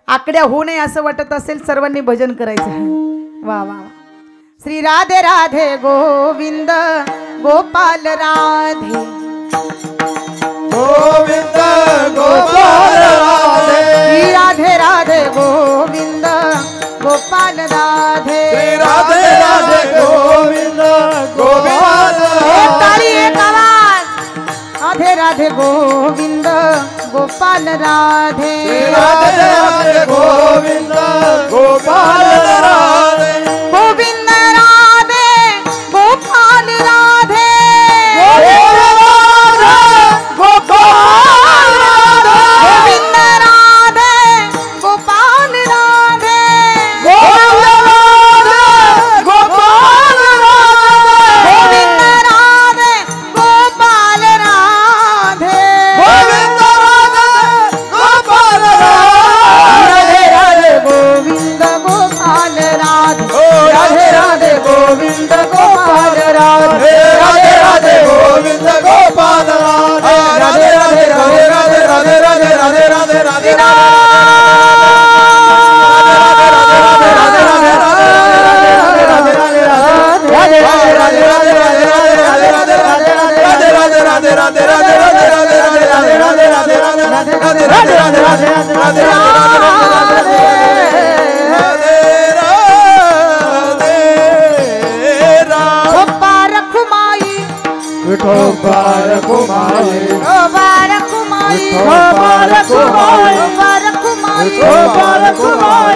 [SPEAKER 1] आकड्या होऊ नये असं वाटत असेल सर्वांनी भजन करायचं आहे. वा वा श्री राधे राधे गोविंद गोपाल राधे
[SPEAKER 2] गोविंद गोपाल राधे.
[SPEAKER 1] श्री राधे राधे गोविंद गोपाल राधे.
[SPEAKER 2] श्री राधे राधे गोविंद गोपाल
[SPEAKER 1] एक ताली एक आवाज. राधे राधे गोविंद गोपाल राधे.
[SPEAKER 2] श्री राधे राधे गोविंद गोपाल राधे.
[SPEAKER 1] गोविंद राधे गोपाल राधे. गोविंद राधे गोपाल राधे.
[SPEAKER 2] गोपाल राधे.
[SPEAKER 1] गोविंद राधे गोपाल राधे.
[SPEAKER 2] गोविंद राधे गोपाल राधे.
[SPEAKER 1] राधे राधे गोविंद गोपाल राधे. राधे राधे गोविंद गोपाल राधे.
[SPEAKER 2] राधे राधे गोविंद गोपाल राधे. राधे राधे राधे राधे राधे राधे राधे राधे राधे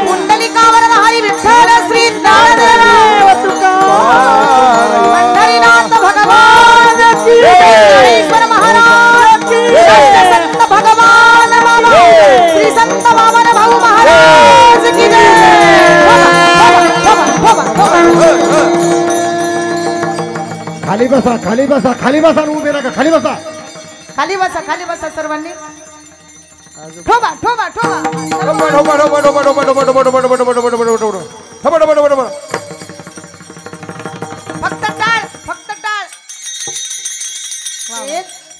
[SPEAKER 1] कुंडलिकावर हरी विठ्ठल श्री ज्ञानदेव पंढरीनाथ भगवान की ईश्वर महाराज की संत भगवान बाबा श्री संत वामन भाऊ महाराज की
[SPEAKER 3] खाली बसा खाली बसा खाली बसा उभे नका खाली बसा
[SPEAKER 1] खाली बसा सर्वांनी. ठोबा ठोबा ठोबा फक्त टाळ.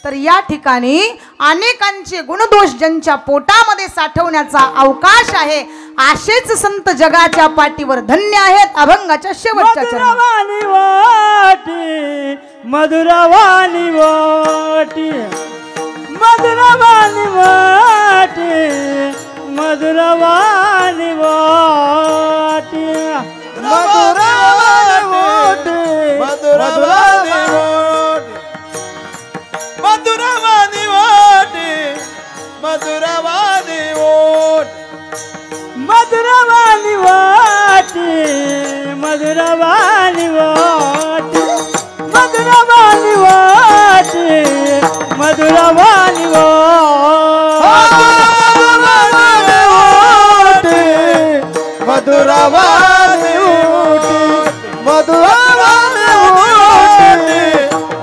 [SPEAKER 1] तर या ठिकाणी अनेकांचे गुणदोष ज्यांच्या पोटामध्ये साठवण्याचा अवकाश आहे असेच संत जगाच्या पाठीवर धन्य आहेत. अभंगाच्या शेवटच्या चरणात
[SPEAKER 4] मधुरवाणी वाटी मधुरवाणी वाटी मधुरवाणी वाटी
[SPEAKER 2] मधुरवाणी वाटी मधुरवाणी वाटी मधुरवाणी वाटी
[SPEAKER 4] मधुरवाणी वाटी मधुरवाणी वाटी मधुरवाणी वाटी मधुरवाणी वाटी
[SPEAKER 2] मधुरवाणी वाटी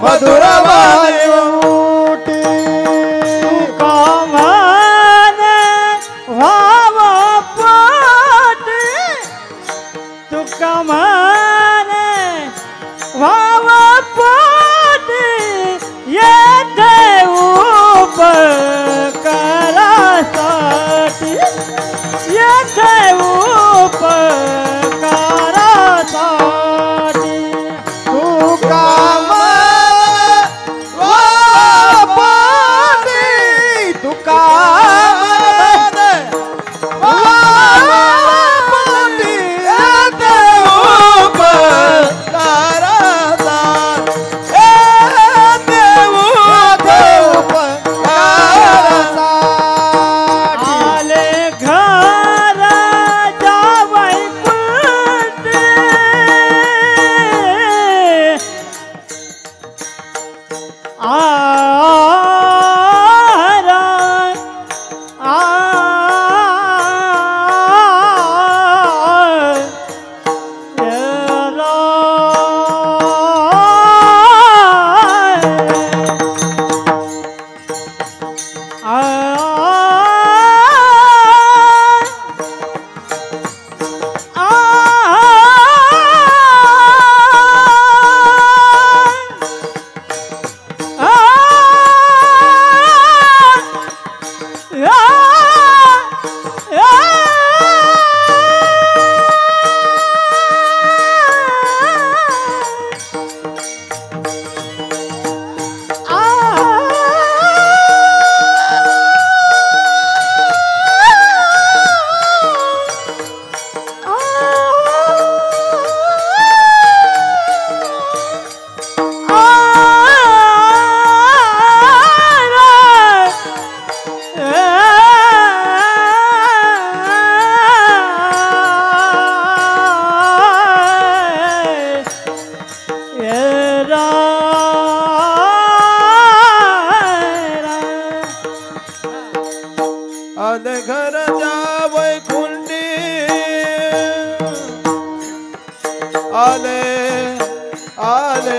[SPEAKER 2] मधुरवाणी वाटी
[SPEAKER 4] कामाने व्हावा पाटी तू कामाने व्हावा पाटी येते उपकारासाठी येते उपकारासाठी
[SPEAKER 2] तू कामाने वापटी तू कामाने आले आले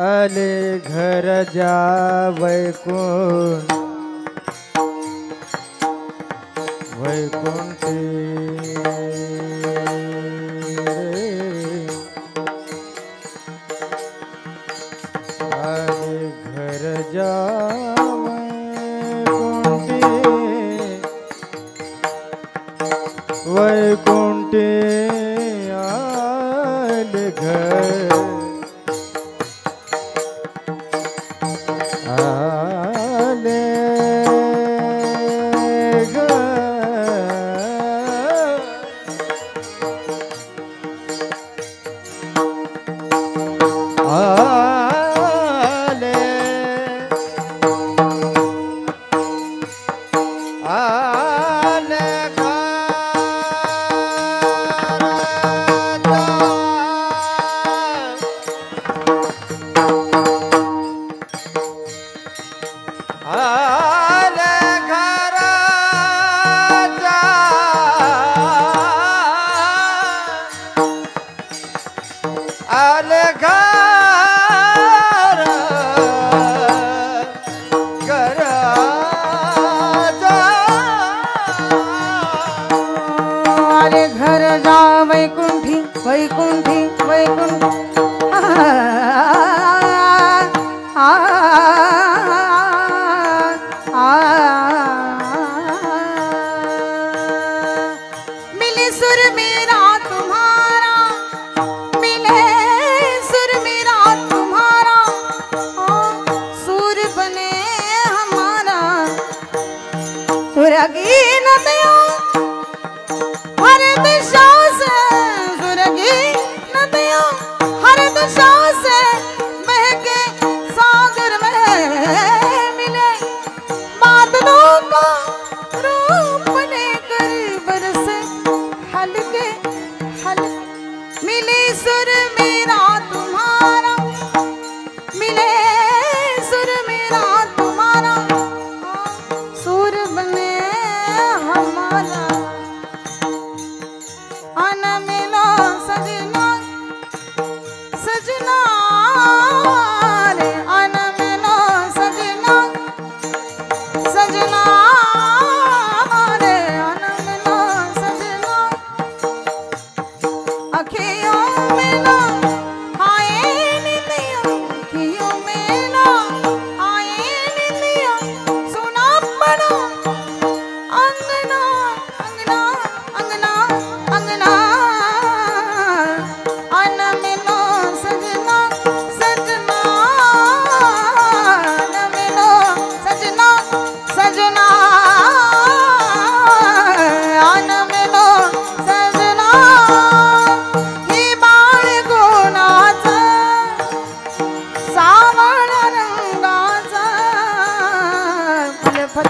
[SPEAKER 4] आले घर जा वैकुंठ वैकुंठी आले घर जा वैकुंठी वैकुंठी आले घर
[SPEAKER 1] वैकुंठी वैकुंठी वैकुंठ मिले सुर मेरा तुम्हारा, मिले सुर मेरा तुम्हारा, सुर बने हमारा सुरगी नदियों हर दिशा से, सुरगी नदियों हर दिशा से बहके सागर में मिले बादलों का रूप लेकर बरसे हल्के हल्के। मिले सुर मेरा तुम्हारा, मिले सुर मेरा तुम्हारा, सुर बने हमारा। आना मिलो सजना सजना रे, आना मिलो सजना सजना रे,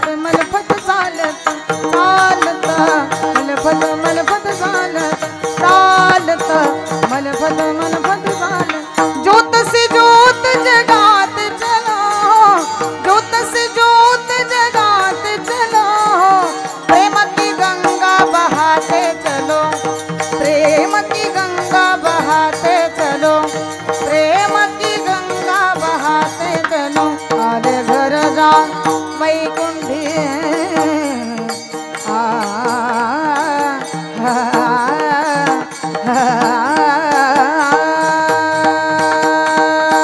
[SPEAKER 1] मलफत मलफत चालत चालत मलफत मलफत चालत चालत मलफत मलफत चालत ज्योत से ज्योत जगात चलो ज्योत से ज्योत जगात चलो प्रेम की गंगा बहाते चलो प्रेम की गंगा बहाते चलो प्रेम की गंगा बहाते चलो आले घर जा वैकुंठी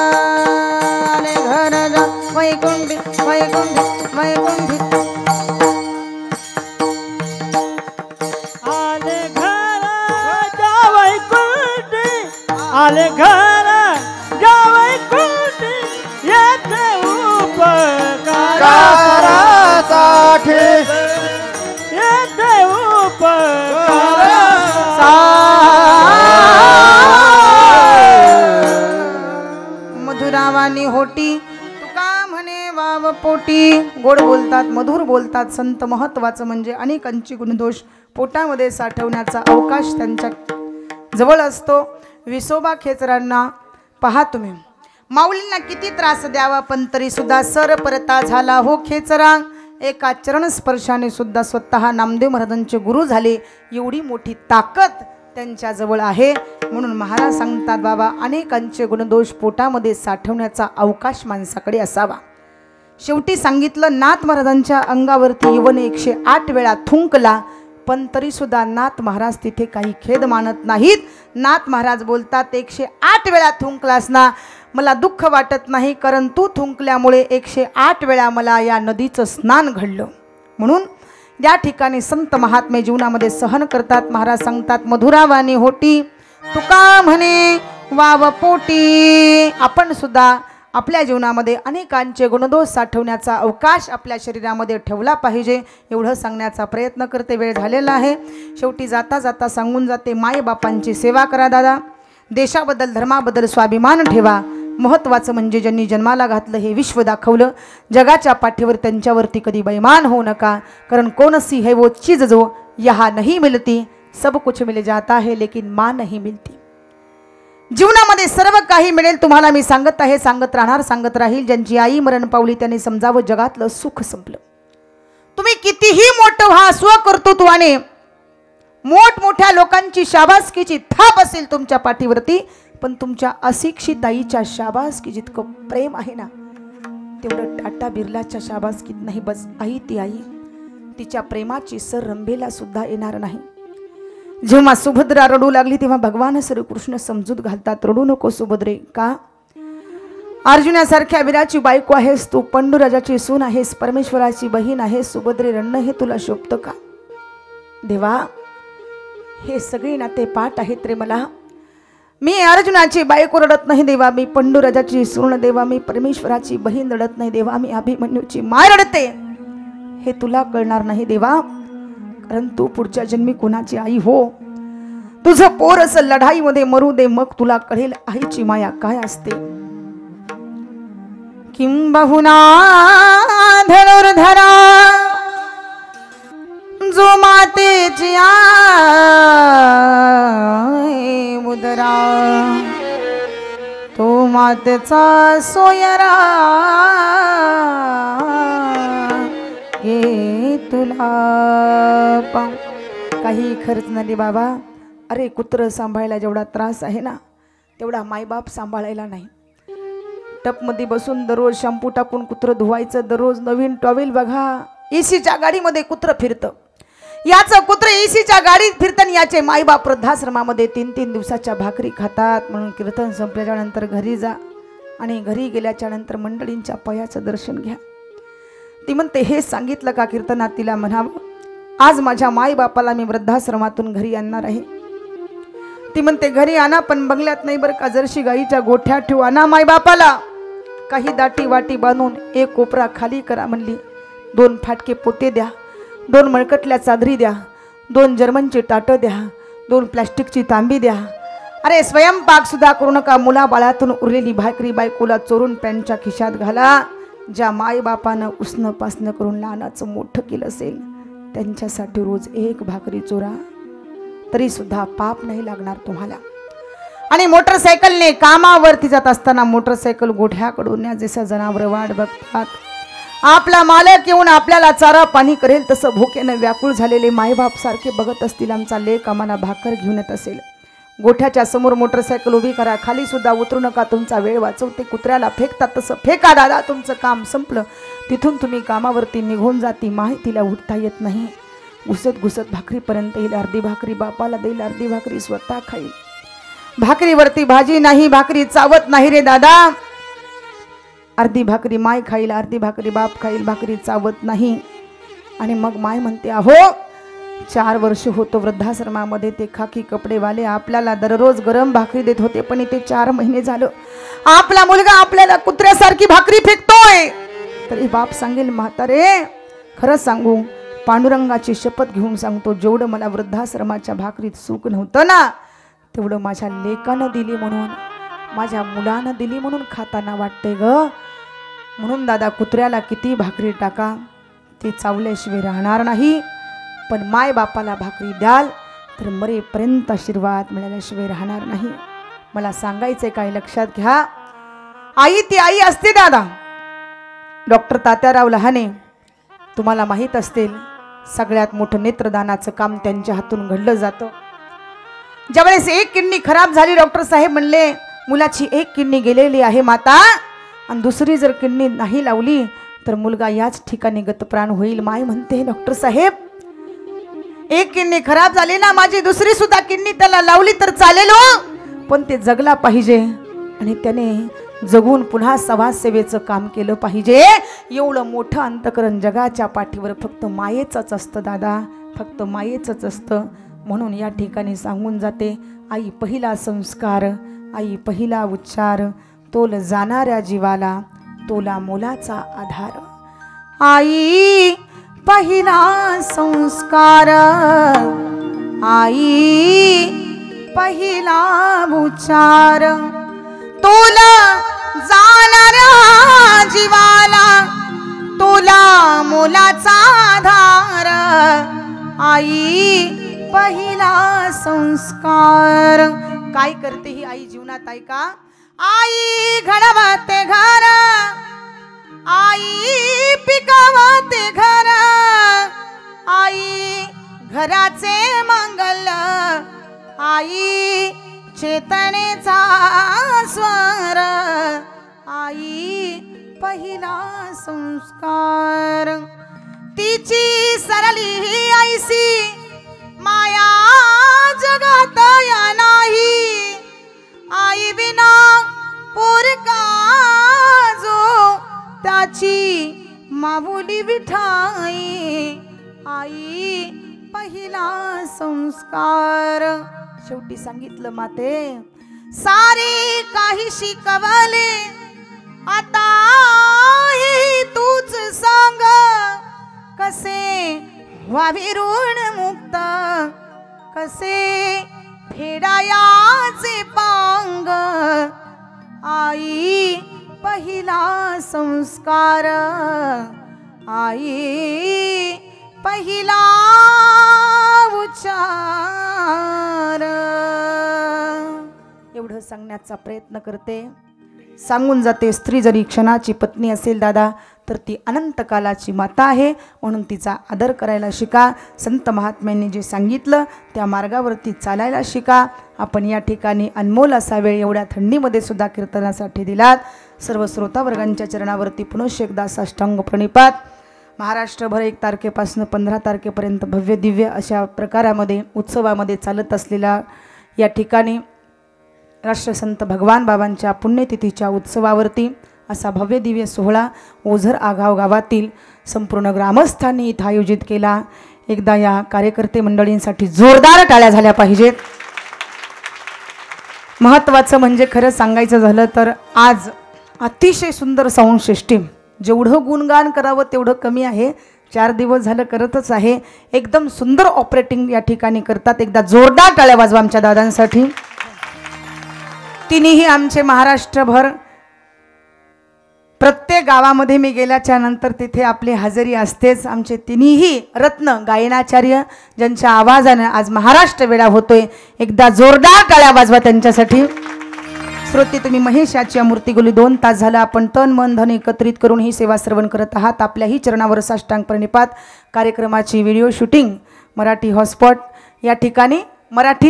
[SPEAKER 1] आले घर जा वैकुंठी वैकुंठी वैकुंठी
[SPEAKER 4] आले घर जावई कुंडी आले घर जावई कुंडी येथे उपकारासाठी येथे
[SPEAKER 1] मधुरावानी होटी तुका म्हणे वाव पोटी गोड बोलतात मधुर बोलतात संत महत्वाचं म्हणजे अनेकांची गुणदोष पोटामध्ये साठवण्याचा अवकाश त्यांच्या जवळ असतो विसोबा खेचरांना पहा तुम्ही माऊलींना किती त्रास द्यावा पण तरी सुद्धा सर परता झाला हो खेचरा एका चरण स्पर्शाने सुद्धा स्वतः नामदेव महाराजांचे गुरु झाले एवढी मोठी ताकद त्यांच्या जवळ आहे म्हणून महाराज सांगतात बाबा अनेकांचे गुणदोष पोटामध्ये साठवण्याचा अवकाश माणसाकडे असावा शेवटी सांगितलं नाथ महाराजांच्या अंगावरती यवन 108 वेळा थुंकला पण तरी सुद्धा नाथ महाराज तिथे काही खेद मानत नाहीत नाथ महाराज बोलतात 108 वेळा थुंकलास ना मला दुःख वाटत नाही कारण तू थुंकल्यामुळे 108 वेळा मला या नदीचं स्नान घडलं म्हणून या ठिकाणी संत महात्मे जीवनामध्ये सहन करतात महाराज सांगतात मधुरावानी होटी तुका म्हणे वाव पोटी आपण सुद्धा आपल्या जीवनामध्ये अनेकांचे गुणदोष साठवण्याचा अवकाश आपल्या शरीरामध्ये ठेवला पाहिजे एवढं सांगण्याचा प्रयत्न करते वेळ झालेला आहे शेवटी जाता जाता सांगून जाते मायबापांची सेवा करा दादा देशाबद्दल धर्माबद्दल स्वाभिमान ठेवा महत्त्वाचं म्हणजे ज्यांनी जन्माला घातलं हे विश्व दाखवलं जगाच्या पाठीवर त्यांच्यावरती कधी बैमान होऊ नका कारण कौन सी है वो चीज जो यहाँ नहीं मिलती सब कुछ मिल जाता है लेकिन माँ नहीं मिलती जीवनामध्ये सर्व काही मिळेल तुम्हाला मी सांगत आहे सांगत राहणार सांगत राहील ज्यांची आई मरण पावली त्यांनी समजावं जगातलं सुख संपलं तुम्ही कितीही मोठं व्हा स्वकर्तृत्वाने मोठमोठ्या लोकांची शाबासकीची थाप असेल तुमच्या पाठीवरती पण तुमच्या अशिक्षित आईच्या शाबासकी जितकं प्रेम आहे ना तेवढं टाटा बिर्लाच्या शाबासकीत नाही बस आई ती आई तिच्या प्रेमाची सर रंभेला सुद्धा येणार नाही जेव्हा सुभद्रा रडू लागली तेव्हा भगवान श्रीकृष्ण समजूत घालतात रडू नको सुभद्रे का अर्जुनासारख्या वीराची बायको आहेस तू पंडुराजाची सून आहेस परमेश्वराची बहीण आहेस सुभद्रे रडणं हे तुला शोभतं का देवा हे सगळे नाते पाठ आहेत रे मला मी अर्जुनाची बायको रडत नाही देवा मी पंडुराजाची सून देवा मी परमेश्वराची बहीण रडत नाही देवा मी अभिमन्यूची माय रडते हे तुला कळणार नाही देवा कारण तू पुढच्या जन्मी कोणाची आई हो तुझं पोर असं लढाईमध्ये मरू दे मग तुला कळेल आईची माया काय असते किंबहुना धनुर्धरा जो मातेची आई मुदरा तो मातेचा सोयरा हे तुला काही खर्च नाही बाबा अरे कुत्र सांभाळायला जेवढा त्रास आहे ना तेवढा मायबाप सांभाळायला नाही टपमध्ये बसून दररोज शॅम्पू टाकून कुत्र धुवायचं दररोज नवीन टॉवेल बघा एसीच्या गाडीमध्ये कुत्र फिरतं याचं कुत्र एसीच्या गाडीत फिरतं याचे मायबाप वृद्धाश्रमामध्ये 3-3 दिवसाच्या भाकरी खातात म्हणून कीर्तन संपल्याच्या नंतर घरी जा आणि घरी गेल्याच्या नंतर मंडळींच्या पायाचं दर्शन घ्या ती म्हणते हे सांगितलं का कीर्तनात तिला म्हणावं आज माझ्या मायबापाला मी वृद्धाश्रमातून घरी आणणार आहे ती म्हणते घरी आणा पण बंगल्यात नाही बरं का जर्शी गाईच्या गोठ्या ठेवू आणा मायबापाला काही दाटी वाटी बांधून एक कोपरा खाली करा म्हणली 2 फाटके पोते द्या 2 मळकटल्या चादरी द्या 2 जर्मनची टाटं द्या 2 प्लास्टिकची तांबी द्या अरे स्वयंपाक सुद्धा करू नका मुला बाळातून उरलेली भाकरी बायकोला चोरून पॅन्टच्या खिशात घाला ज्या मायबापानं उसणं पासणं करून लहानाचं मोठं केलं असेल त्यांच्यासाठी रोज एक भाकरी चोरा, तरी सुद्धा पाप नाही लागणार तुम्हाला. आणि मोटरसायकलने कामावरती जात असताना मोटरसायकल गोठ्याकडून या जसं जनावर वाट बघतात, आपला मालक येऊन आपल्याला चारा पाणी करेल तसं भुकेनं व्याकुळ झालेले मायबाप सारखे बघत असतील. आमचा लेक आम्हाला भाकर घेऊन येत असेल. गोठ्याच्या समोर मोटरसायकल उभी करा, खाली सुद्धा उतरू नका, तुमचा वेळ वाचवते. कुत्र्याला फेकतात तसं फेका दादा, तुमचं काम संपलं. तिथून तुम्ही कामावरती निघून जाती. माय तिला उठता येत नाही. घुसत घुसत भाकरीपर्यंत येईल. अर्धी भाकरी बापाला देईल, अर्धी भाकरी स्वतः खाईल. भाकरीवरती भाजी नाही, भाकरी चावत नाही रे दादा. अर्धी भाकरी माय खाईल, अर्धी भाकरी बाप खाईल, भाकरी चावत नाही. आणि मग माय म्हणते, अहो 4 वर्ष होतो वृद्धाश्रमामध्ये, ते खाकी कपडेवाले आपल्याला दररोज गरम भाकरी देत होते, पण इथे 4 महिने झालं आपला मुलगा आपल्याला कुत्र्यासारखी भाकरी फेकतोय. तरी बाप सांगेल, म्हातारे खरंच सांगू, पांडुरंगाची शपथ घेऊन सांगतो, जेवढं मला वृद्धाश्रमाच्या भाकरीत सुख नव्हतं ना, तेवढं माझ्या लेकानं दिली म्हणून, माझ्या मुलानं दिली म्हणून खाताना वाटते ग. म्हणून दादा, कुत्र्याला किती भाकरी टाका, ती चावल्याशिवाय राहणार नाही. पण माय बापाला भाकरी द्याल तर मरेपर्यंत आशीर्वाद मिळाल्याशिवाय राहणार नाही. मला सांगायचंय काय, लक्षात घ्या. आई ती आई असते दादा. डॉक्टर तात्याराव लहाने, तुम्हाला माहीत असतील, सगळ्यात मोठं नेत्रदानाचं काम त्यांच्या हातून घडलं जातं. ज्यावेळेस एक किडनी खराब झाली, डॉक्टर साहेब म्हणले, मुलाची एक किडनी गेलेली आहे माता, आणि दुसरी जर किडनी नाही लावली तर मुलगा याच ठिकाणी गतप्राण होईल. माय म्हणते, डॉक्टर साहेब एक किडनी खराब झाली ना, माझी दुसरी सुद्धा किडनी त्याला लावली तर चालेल हो, पण ते जगला पाहिजे आणि त्याने जगून पुन्हा समाजसेवेचं काम केलं पाहिजे. एवढं मोठं अंतकरण जगाच्या पाठीवर फक्त मायेचंच असतं दादा, फक्त मायेचंच असतं. म्हणून या ठिकाणी सांगून जाते, आई पहिला संस्कार, आई पहिला उच्चार, तोल जाणाऱ्या जीवाला तोला मोलाचा आधार. आई पहिला संस्कार, आई पहिला उच्चार, तोला जाणाऱ्या जीवाला तोला मोलाचा आधार. आई पहिला संस्कार. काय करते ही आई जीवनात ऐका. आई घडवते घर, आई पिकवते घर, आई घराचे मंगल, आई चेतनेचा स्वर. आई पहिला संस्कार. तिची सरली ही ऐसी माया जगात या नाही. आई विना पोरका जो त्याची माऊली विठाई. आई पहिला संस्कार. शेवटी सांगितलं माते, सारे काही शिकवले, आता हे तूच सांग, कसे व्हावे ऋण मुक्त, कसे फेडायाचे पांग. आई पहिला संस्कार, आई पहिला उच्चार. एवढं सांगण्याचा प्रयत्न करते. सांगून जाते, स्त्री जरी क्षणाची पत्नी असेल दादा, तर ती अनंत कालाची माता आहे, म्हणून तिचा आदर करायला शिका. संत महात्म्यांनी जे सांगितलं त्या मार्गावरती चालायला शिका. आपण या ठिकाणी अनमोल असा वेळ एवढ्या थंडीमध्ये सुद्धा कीर्तनासाठी दिलात. सर्व श्रोतावर्गांच्या चरणावरती पुनश्च एकदा साष्टांग प्रणिपात. महाराष्ट्रभर 1 तारखेपासून 15 तारखेपर्यंत भव्य दिव्य अशा प्रकारामध्ये उत्सवामध्ये चालत असलेल्या या ठिकाणी राष्ट्रसंत भगवान बाबांच्या पुण्यतिथीच्या उत्सवावरती असा भव्य दिव्य सोहळा ओझर आगाव गावातील संपूर्ण ग्रामस्थांनी इथं आयोजित केला. एकदा या कार्यकर्ते मंडळींसाठी जोरदार टाळ्या झाल्या पाहिजेत. महत्त्वाचं म्हणजे खरं सांगायचं झालं तर आज अतिशय सुंदर साऊंड सिस्टीम. जेवढं गुणगान करावं तेवढं कमी आहे. 4 दिवस झालं करतच आहे. एकदम सुंदर ऑपरेटिंग या ठिकाणी करतात. एकदा जोरदार टाळ्या वाजवा आमच्या दादांसाठी. तिन्ही आमचे महाराष्ट्रभर प्रत्येक गावामध्ये मी गेल्याच्या नंतर तिथे आपली हजेरी असतेच. आमचे तिन्ही रत्न गायनाचार्य ज्यांच्या आवाजाने आज महाराष्ट्र वेळा होतोय, एकदा जोरदार टाळ्या वाजवा त्यांच्यासाठी. श्रोते, तुम्ही महेश याची मूर्ती गेली 2 तास झालं आपण तन मन धन एकत्रित करून ही सेवा श्रवण करत आहात. आपल्याही चरणावर साष्टांग प्रणिपात. कार्यक्रमाची व्हिडिओ शूटिंग मराठी हॉटस्पॉट या ठिकाणी मराठी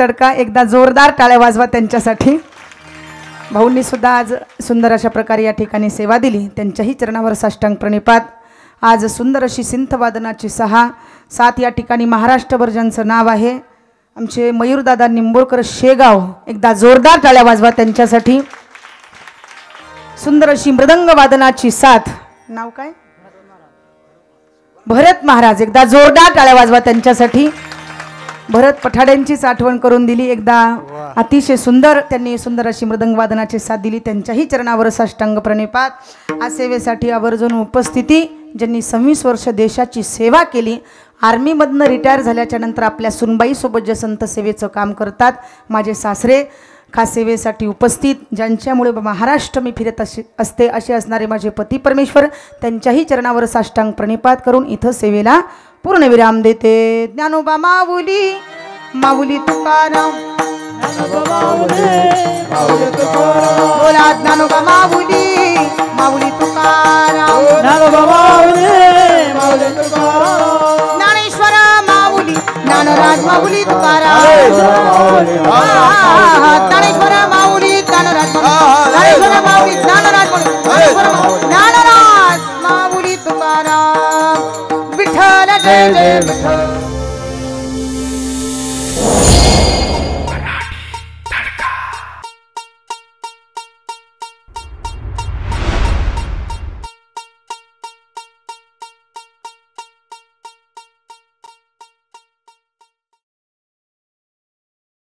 [SPEAKER 1] तडका एकदा जोरदार टाळ्या वाजवा त्यांच्यासाठी. भाऊंनी सुद्धा आज सुंदर अशा प्रकारे या ठिकाणी सेवा दिली, त्यांच्याही चरणावर साष्टांग प्रणिपात. आज सुंदर अशी सिंथवादनाची 6-7 या ठिकाणी महाराष्ट्रभर ज्यांचं नाव आहे, आमचे मयूरदादा निंबोळकर शेगाव, एकदा जोरदार टाळ्या वाजवा त्यांच्यासाठी. सुंदर अशी मृदंग वादनाची 7, नाव काय, भरत महाराज, एकदा जोरदार टाळ्या वाजवा त्यांच्यासाठी. भरत पठाड्यांचीच आठवण करून दिली, एकदा अतिशय सुंदर त्यांनी सुंदर अशी मृदंग वादनाची साथ दिली, त्यांच्याही चरणावर साष्टांग प्रणिपात. आज सेवेसाठी आवर्जून उपस्थिती, ज्यांनी 26 वर्ष देशाची सेवा केली. आर्मीमधनं रिटायर झाल्याच्या नंतर आपल्या सुनबाईसोबत जे संत सेवेचं काम करतात, माझे सासरे खास सेवेसाठी उपस्थित, ज्यांच्यामुळे महाराष्ट्र मी फिरत असते असे असणारे माझे पती परमेश्वर, त्यांच्याही चरणावर साष्टांग प्रणिपात करून इथं सेवेला पूर्णविराम देते. ज्ञानोबा माऊली माऊली तुकाराम, बोला ज्ञानोबा माऊली माऊली तुकाराम, ज्ञानेश्वर माऊली ज्ञानराज माऊली तुकाराम, ज्ञानेश्वर माऊली ज्ञानराज माऊली ज्ञानराज माऊली तुकाराम. विठ्ठल जय जय विठ्ठल.